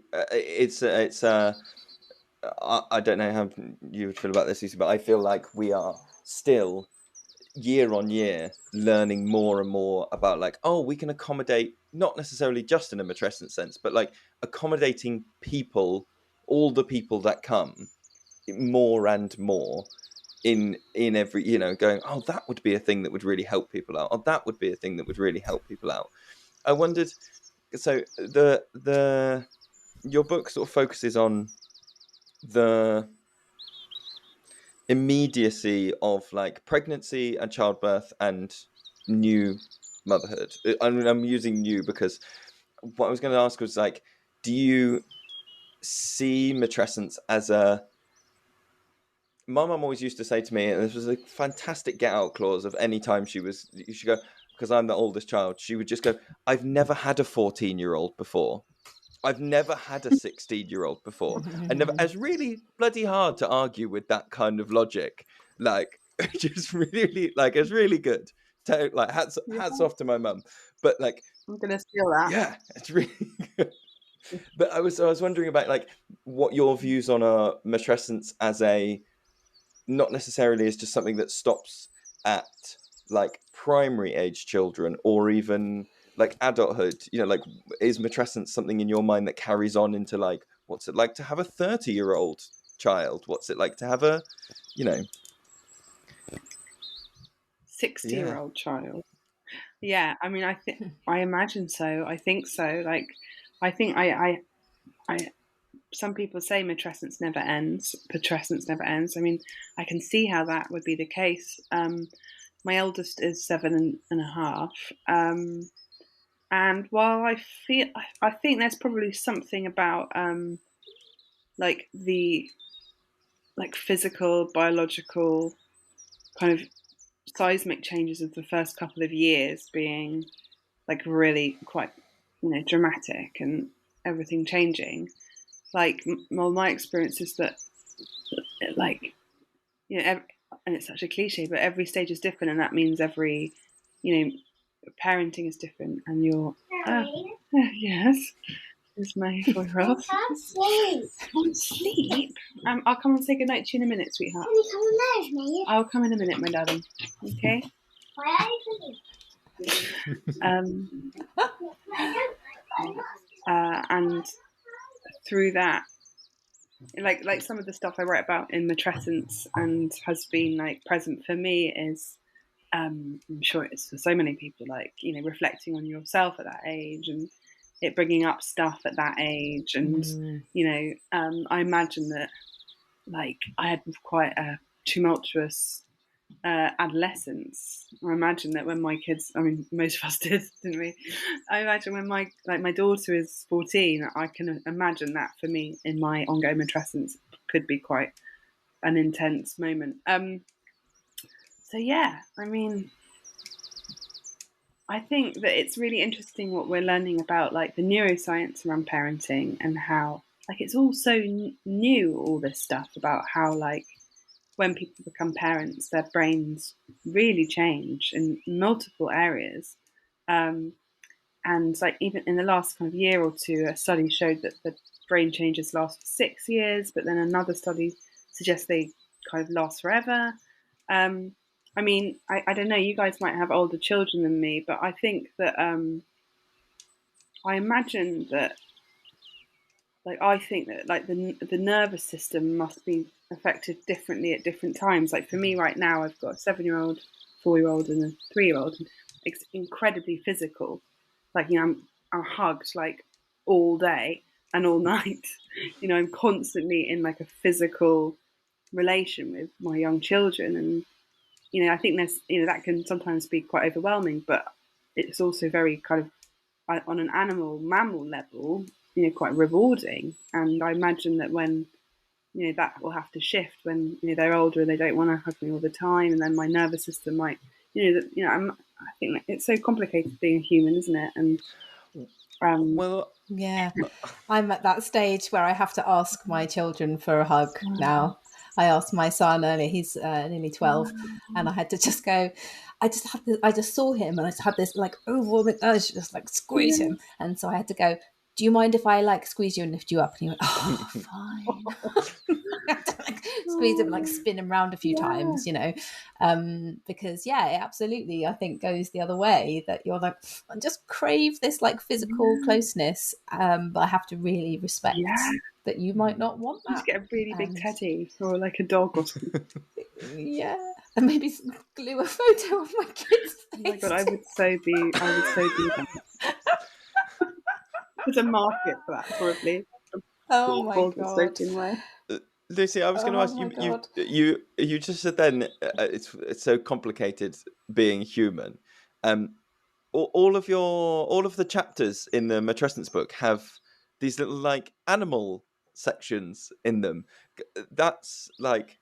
don't know how you would feel about this, Lucy, but I feel like we are still year on year learning more and more about like, oh, we can accommodate, not necessarily just in a matrescence sense, but like accommodating people, all the people that come, more and more in every, you know, going, oh, that would be a thing that would really help people out, or that would be a thing that would really help people out. I wondered, so your book sort of focuses on the immediacy of like pregnancy and childbirth and new motherhood. I'm using new because what I was going to ask was like, do you see matrescence as a... My mum always used to say to me, and this was a fantastic get out clause of any time you should go, because I'm the oldest child, she would just go, I've never had a 14-year-old before. I've never had a 16-year-old before. It's really bloody hard to argue with that kind of logic. Like, just really, like, it's really good. Like, hats off to my mum. But like, I'm gonna steal that. Yeah, it's really good. But I was wondering about like what your views on a matrescence as a, not necessarily as just something that stops at like primary age children or even like adulthood, you know, like is matrescence something in your mind that carries on into like, what's it like to have a 30-year-old child? What's it like to have a, you know, 60-year-old child? Yeah, I mean, I imagine so. I think so. Like, I think I some people say matrescence never ends. Matrescence never ends. I mean, I can see how that would be the case. My eldest is 7.5. And while I think there's probably something about like the like physical, biological kind of seismic changes of the first couple of years being like really quite, you know, dramatic and everything changing. Like, well, my experience is that like, you know, and it's such a cliche, but every stage is different, and that means every, you know, parenting is different, and you're yes, is my 4-year-old. I can't sleep. I can't sleep. I'll come and say goodnight to you in a minute, sweetheart. Can you come and marry me? I'll come in a minute, my darling. Okay. Why are you And through that, like some of the stuff I write about in Matrescence and has been like present for me is, I'm sure it's for so many people, like, you know, reflecting on yourself at that age and it bringing up stuff at that age. And, you know, I imagine that like I had quite a tumultuous adolescence. I imagine that when my kids, I mean, most of us did, didn't we? I imagine when my daughter is 14, I can imagine that for me in my ongoing matrescence could be quite an intense moment. So yeah, I mean, I think that it's really interesting what we're learning about like the neuroscience around parenting and how like it's all so new, all this stuff about how like when people become parents, their brains really change in multiple areas. Um, and like even in the last kind of year or two, a study showed that the brain changes last for 6 years, but then another study suggests they kind of last forever. I mean, I don't know, you guys might have older children than me, but I think that I imagine that I think that like the nervous system must be affected differently at different times. Like for me right now, I've got a 7-year-old, 4-year-old, and a 3-year-old. It's incredibly physical. Like I'm hugged like all day and all night. I'm constantly in like a physical relation with my young children, and I think there's that can sometimes be quite overwhelming, but it's also very kind of on an mammal level, quite rewarding. And I imagine that when that will have to shift when they're older and they don't want to hug me all the time, and then my nervous system might I think it's so complicated being a human, isn't it? And well, yeah, I'm at that stage where I have to ask my children for a hug now. I asked my son earlier; he's nearly 12, and I had to just go. I just saw him, and I just had this like overwhelming urge to just like squeeze him, and so I had to go. Do you mind if I like squeeze you and lift you up? And he went, "Oh, fine." I had to like squeeze him and like spin him round a few times, because it absolutely, I think, goes the other way, that you're like, I just crave this like physical closeness, but I have to really respect that you might not want that. Just get a really big teddy or like a dog or something. And maybe glue a photo of my kids' face. Oh my god, I would so do that. There's a market for that, probably. Oh my god. Way. Lucy, I was going to ask you. You just said then it's so complicated being human. All of the chapters in the Matrescence book have these little like animal sections in them. That's like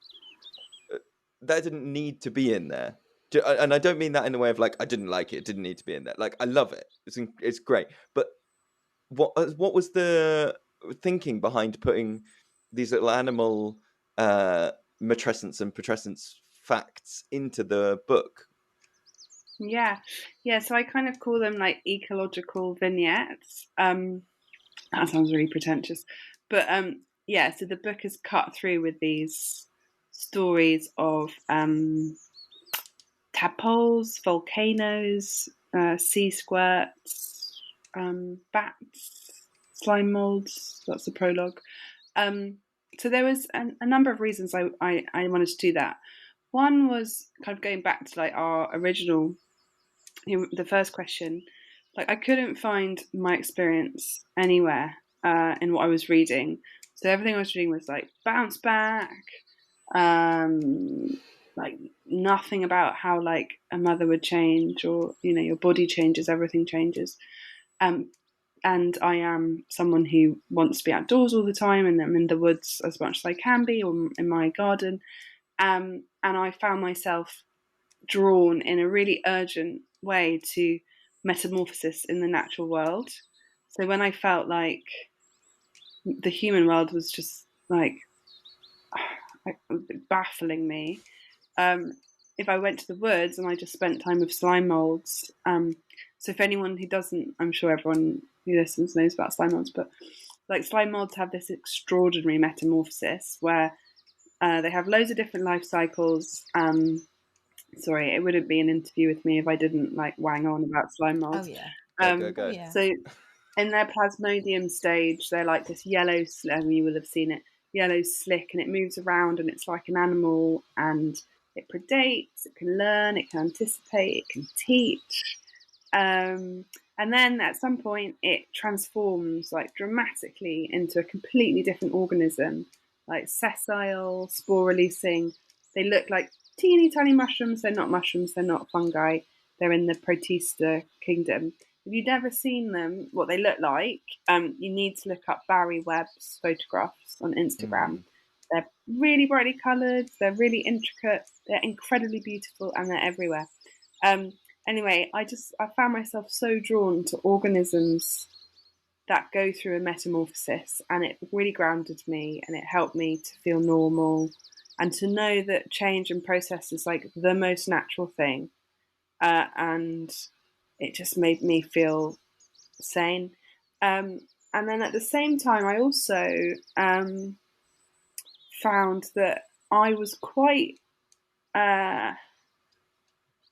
that didn't need to be in there. And I don't mean that in the way of like I didn't like it. It didn't need to be in there. Like I love it. It's great. But what was the thinking behind putting these little animal matrescence and putrescence facts into the book? Yeah. So I kind of call them like ecological vignettes. That sounds really pretentious, but so the book is cut through with these stories of tadpoles, volcanoes, sea squirts, bats, slime molds. That's the prologue. So there was a number of reasons I wanted to do that. One was kind of going back to like our original, the first question. Like I couldn't find my experience anywhere in what I was reading. So everything I was reading was like bounce back, like nothing about how like a mother would change, or your body changes, everything changes. And I am someone who wants to be outdoors all the time, and I'm in the woods as much as I can be, or in my garden. And I found myself drawn in a really urgent way to metamorphosis in the natural world. So when I felt like the human world was just like baffling me, if I went to the woods and I just spent time with slime molds. So if anyone who doesn't, I'm sure everyone who listens knows about slime molds, but like slime molds have this extraordinary metamorphosis where they have loads of different life cycles. Sorry, it wouldn't be an interview with me if I didn't like wang on about slime molds. Go. So in their plasmodium stage, they're like this yellow, you will have seen it, yellow slick, and it moves around and it's like an animal, and it predates, it can learn, it can anticipate, it can teach. And then at some point it transforms like dramatically into a completely different organism, like sessile, spore releasing. They look like teeny tiny mushrooms. They're not mushrooms, they're not fungi. They're in the Protista kingdom. If you've never seen them, what they look like, you need to look up Barry Webb's photographs on Instagram. They're really brightly coloured, they're really intricate, they're incredibly beautiful, and they're everywhere. anyway, I found myself so drawn to organisms that go through a metamorphosis, and it really grounded me, and it helped me to feel normal and to know that change and process is like the most natural thing. And it just made me feel sane. And then at the same time, I also found that I was quite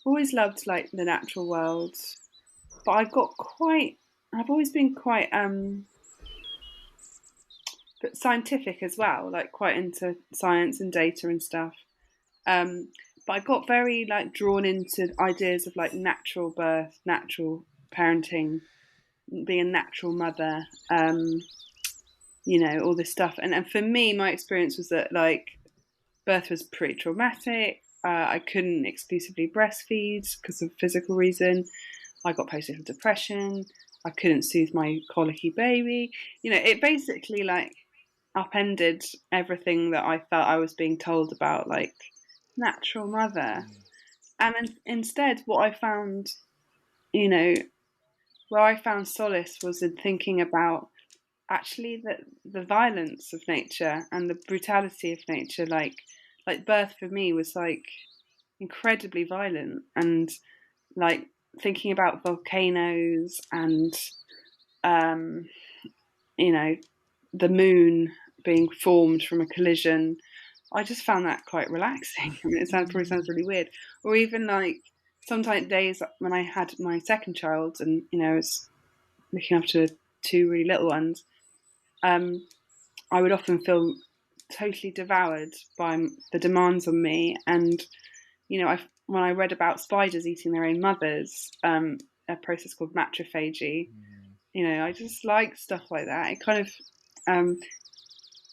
always loved like the natural world, but I've always been quite but scientific as well, like quite into science and data and stuff. But I got very like drawn into ideas of like natural birth, natural parenting, being a natural mother, all this stuff. And for me, my experience was that like birth was pretty traumatic. I couldn't exclusively breastfeed because of physical reason. I got postnatal depression. I couldn't soothe my colicky baby. It basically like upended everything that I felt I was being told about like natural mother. And instead, what I found, where I found solace was in thinking about actually the violence of nature and the brutality of nature. Like birth for me was like incredibly violent, and like thinking about volcanoes and the moon being formed from a collision, I just found that quite relaxing. I mean, probably sounds really weird. Or even like sometimes days when I had my second child and I was looking after two really little ones, I would often feel totally devoured by the demands on me. And when I read about spiders eating their own mothers, a process called matrophagy, I just like stuff like that. It kind of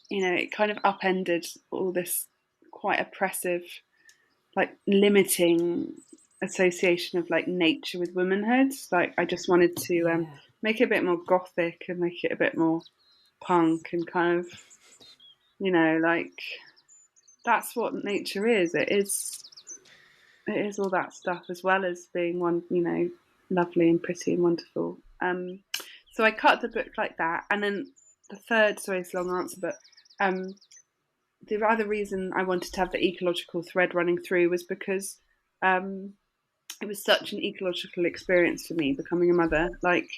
it kind of upended all this quite oppressive, like limiting association of like nature with womanhood. Like I just wanted to make it a bit more gothic and make it a bit more punk and kind of, like that's what nature is. It is all that stuff as well as being one, lovely and pretty and wonderful. So I cut the book like that, and then the third, sorry, it's a long answer, but the other reason I wanted to have the ecological thread running through was because it was such an ecological experience for me becoming a mother. Like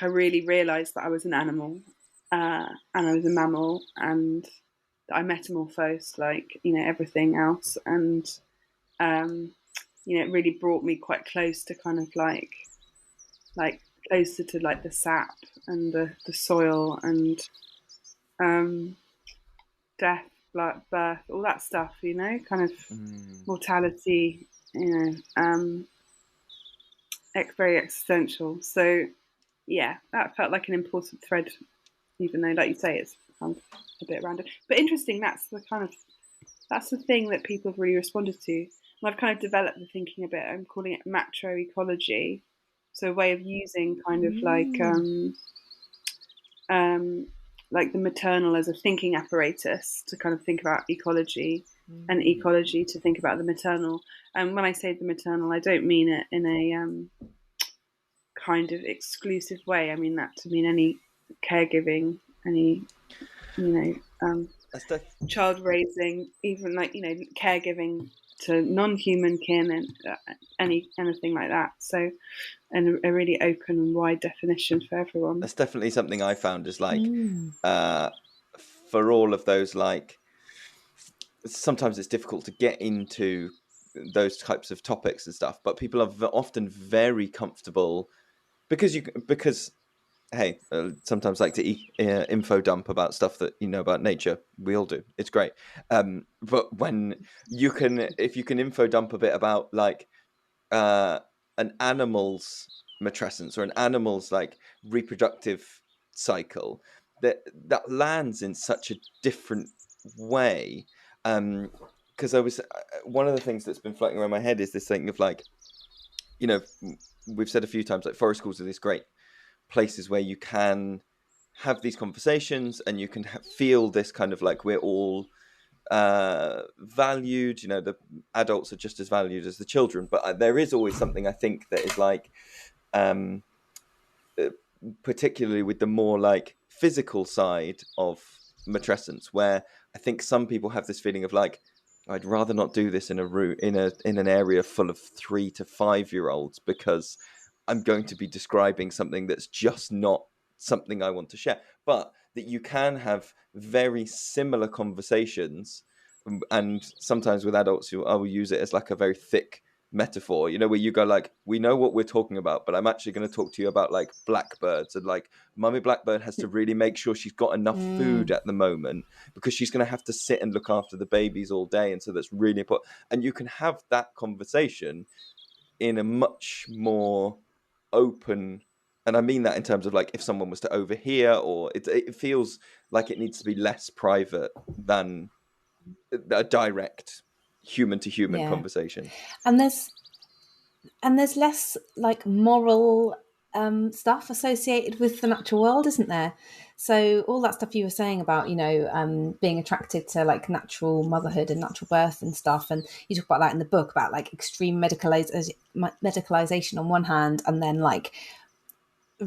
I really realised that I was an animal and I was a mammal, and that I metamorphosed like everything else, and it really brought me quite close to kind of like closer to like the sap and the soil and death, like birth, all that stuff, kind of mortality, very existential. So yeah, that felt like an important thread, even though, like you say, it's kind of a bit random, but interesting. That's the thing that people have really responded to, and I've kind of developed the thinking a bit. I'm calling it matroecology, so a way of using kind of like the maternal as a thinking apparatus to kind of think about ecology, and ecology to think about the maternal. And when I say the maternal, I don't mean it in a kind of exclusive way. I mean that to mean any caregiving, any child raising, even like caregiving to non-human kin and anything like that. So, and a really open and wide definition for everyone. That's definitely something I found is like for all of those, like sometimes it's difficult to get into those types of topics and stuff, but people are often very comfortable because hey, sometimes like to info dump about stuff that about nature. We all do. It's great. But when if you can info dump a bit about like an animal's matrescence or an animal's like reproductive cycle, that lands in such a different way. Because I was one of the things that's been floating around my head is this thing of like, we've said a few times, like forest schools are these great places where you can have these conversations and you can feel this kind of like we're all valued. You know, the adults are just as valued as the children, but there is always something, I think, that is like, particularly with the more like physical side of matrescence, where I think some people have this feeling of like, I'd rather not do this in a room, in an area full of 3 to 5 year olds, because I'm going to be describing something that's just not something I want to share. But that you can have very similar conversations, and sometimes with adults, I will use it as like a very thick metaphor, you know, where you go like, we know what we're talking about, but I'm actually going to talk to you about like blackbirds, and like mummy blackbird has to really make sure she's got enough food at the moment, because she's going to have to sit and look after the babies all day, and so that's really important. And you can have that conversation in a much more open, and I mean that in terms of like, if someone was to overhear, or it feels like it needs to be less private than a direct human to human conversation. And there's less like moral stuff associated with the natural world, isn't there? So all that stuff you were saying about, you know, being attracted to like natural motherhood and natural birth and stuff, and you talk about that in the book, about like extreme medicalization on one hand, and then like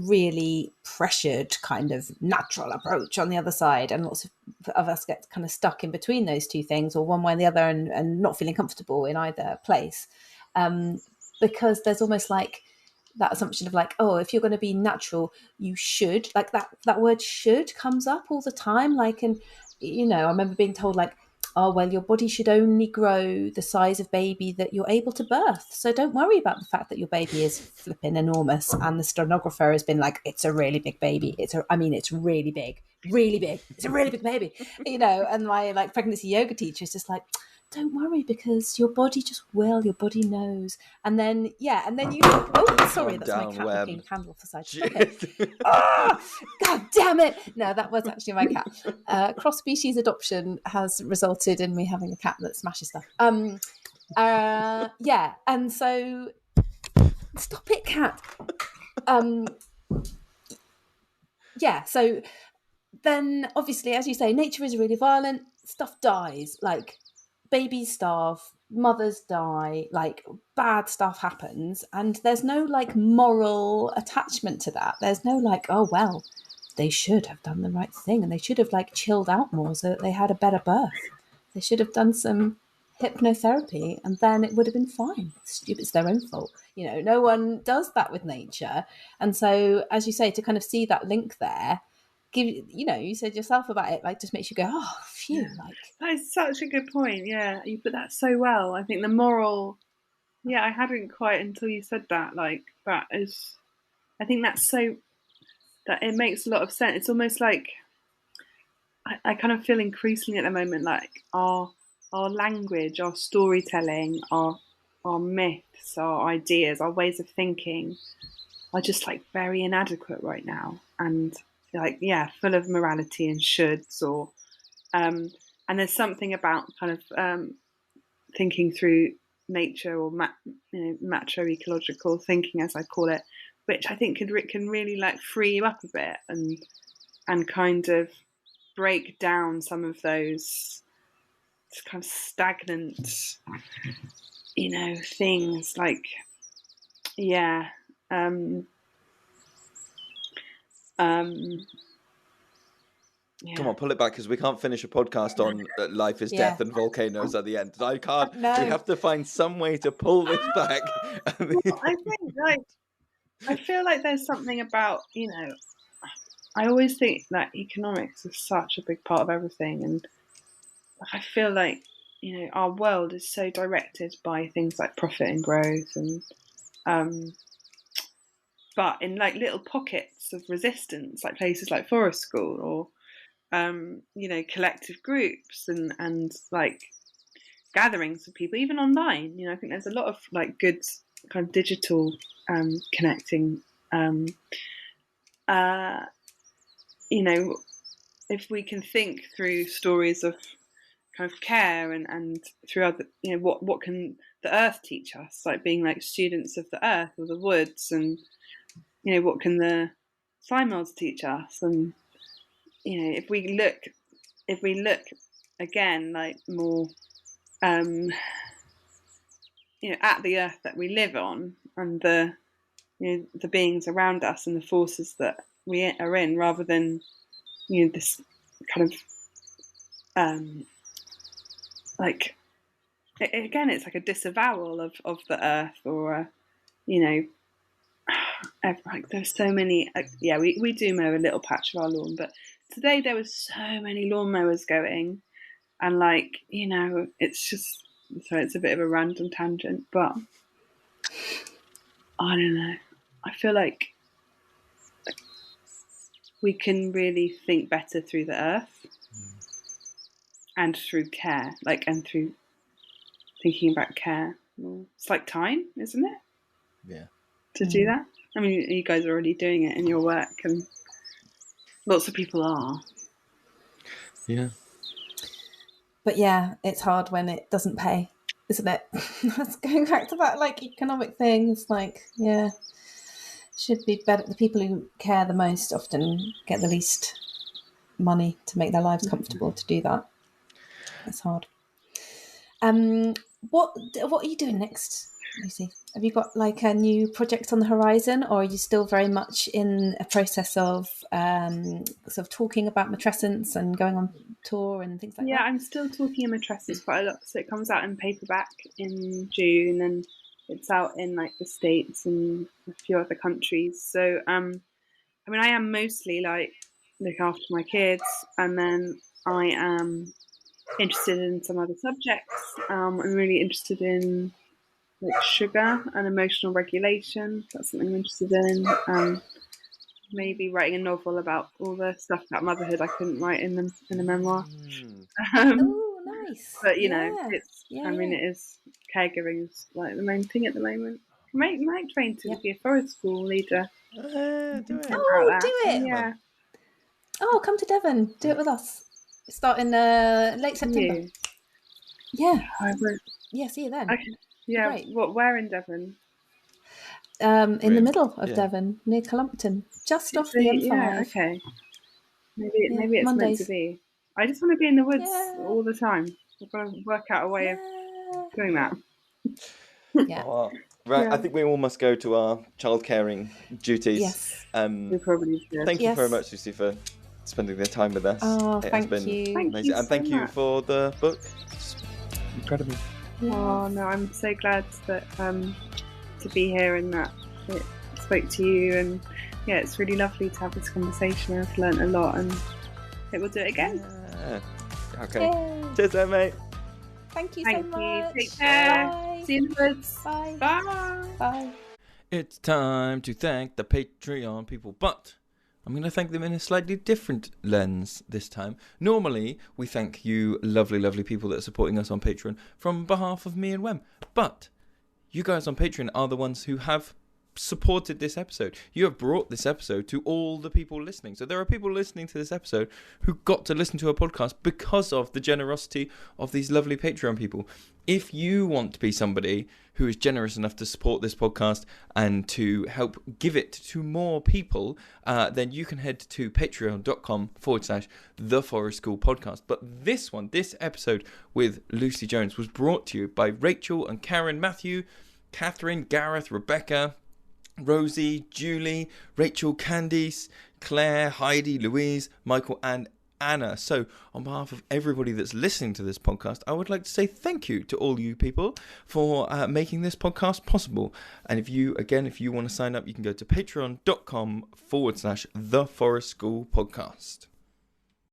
really pressured kind of natural approach on the other side, and lots of us get kind of stuck in between those two things, or one way or the other, and not feeling comfortable in either place, because there's almost like that assumption of like, oh, if you're going to be natural, you should, like that word should comes up all the time, like, and you know, I remember being told like, oh, well, your body should only grow the size of baby that you're able to birth. So don't worry about the fact that your baby is flipping enormous. And the stenographer has been like, it's a really big baby. It's really big, really big. It's a really big baby, you know. And my like pregnancy yoga teacher is just like, don't worry, because your body just will. Your body knows. And then, and then you. Oh, sorry, that's my cat looking candle off the side. Okay. Oh, God damn it! No, that was actually my cat. Cross species adoption has resulted in me having a cat that smashes stuff. And so stop it, cat. So then obviously, as you say, nature is really violent. Stuff dies, like babies starve, mothers die, like bad stuff happens, and there's no like moral attachment to that. There's no like, oh well, they should have done the right thing, and they should have like chilled out more so that they had a better birth. They should have done some hypnotherapy and then it would have been fine. It's their own fault. You know, no one does that with nature. And so, as you say, to kind of see that link there, you said yourself about it, like just makes you go, oh, phew. Like that is such a good point. Yeah, you put that so well. I think the moral, I hadn't quite until you said that. Like that is, I think that's so, that it makes a lot of sense. It's almost like I kind of feel increasingly at the moment like our language, our storytelling, our myths, our ideas, our ways of thinking are just like very inadequate right now, and like full of morality and shoulds, or and there's something about kind of thinking through nature, or macro-ecological thinking, as I call it, which I think can really like free you up a bit and kind of break down some of those kind of stagnant, things like, Come on, pull it back, because we can't finish a podcast on life is death and volcanoes at the end. I can't. No. We have to find some way to pull this back. Well, I think, like, I feel like there's something about, I always think that economics is such a big part of everything, and I feel like, our world is so directed by things like profit and growth, and but in like little pockets of resistance, like places like forest school, or collective groups and like gatherings of people, even online. I think there's a lot of like good kind of digital connecting. If we can think through stories of kind of care and through other, what can the earth teach us, like being like students of the earth or the woods, and what can the slime molds teach us, and if we look again, like more, at the earth that we live on, and the beings around us and the forces that we are in, rather than this kind of again, it's like a disavowal of the earth, or like there's so many. We do mow a little patch of our lawn, but today there was so many lawnmowers going, and it's just, so it's a bit of a random tangent, but I don't know. I feel like we can really think better through the earth and through care, and through thinking about care. It's like time, isn't it? Yeah. To do that. I mean, you guys are already doing it in your work, and lots of people are. Yeah. But yeah, it's hard when it doesn't pay, isn't it? That's going back to that economic thing. It's should be better. The people who care the most often get the least money to make their lives comfortable to do that. It's hard. What are you doing next, Lucy? Have you got a new project on the horizon, or are you still very much in a process of sort of talking about Matrescence and going on tour and things like that? Yeah, I'm still talking in Matrescence quite a lot. So it comes out in paperback in June, and it's out in the States and a few other countries. So I am mostly look after my kids, and then I am interested in some other subjects. I'm really interested in sugar and emotional regulation. That's something I'm interested in. Maybe writing a novel about all the stuff about motherhood I couldn't write in a memoir. Oh, nice! But it is, caregiving is the main thing at the moment. Might train to be a forest school leader. Do it. Do it! Yeah. Oh, come to Devon. Do it with us. Start in late September. Yeah. I won't. Yeah, see you then. Okay. Yeah. Great. Where in Devon? In the middle of Devon, near Columpton, just off the M5. Yeah, okay. Maybe it's Mondays. meant to be. I just want to be in the woods all the time. I've got to work out a way of doing that. Yeah. Oh, right, Yeah. I think we all must go to our child caring duties. Yes. We probably should. Thank you very much, Lucy, for spending the time with us. Oh, it thank has been you. amazing. And thank you for the book. It's incredible. Oh no, I'm so glad that to be here and that it spoke to you, and it's really lovely to have this conversation. I've learnt a lot, and I will do it again. Yeah. Okay. Yay. Cheers then, mate. Thank you Thank so you. much. Take care. Bye. See you in the woods. Bye. Bye. Bye. It's time to thank the Patreon people, but I'm going to thank them in a slightly different lens this time. Normally, we thank you lovely, lovely people that are supporting us on Patreon from behalf of me and Wem. But you guys on Patreon are the ones who have supported this episode. You have brought this episode to all the people listening. So there are people listening to this episode who got to listen to a podcast because of the generosity of these lovely Patreon people. If you want to be somebody who is generous enough to support this podcast and to help give it to more people, then you can head to patreon.com/The Forest School Podcast. But this episode with Lucy Jones was brought to you by Rachel and Karen, Matthew, Catherine, Gareth, Rebecca, Rosie, Julie, Rachel, Candice, Claire, Heidi, Louise, Michael and Anna. So on behalf of everybody that's listening to this podcast, I would like to say thank you to all you people for making this podcast possible. And if you want to sign up, you can go to patreon.com/The Forest School Podcast.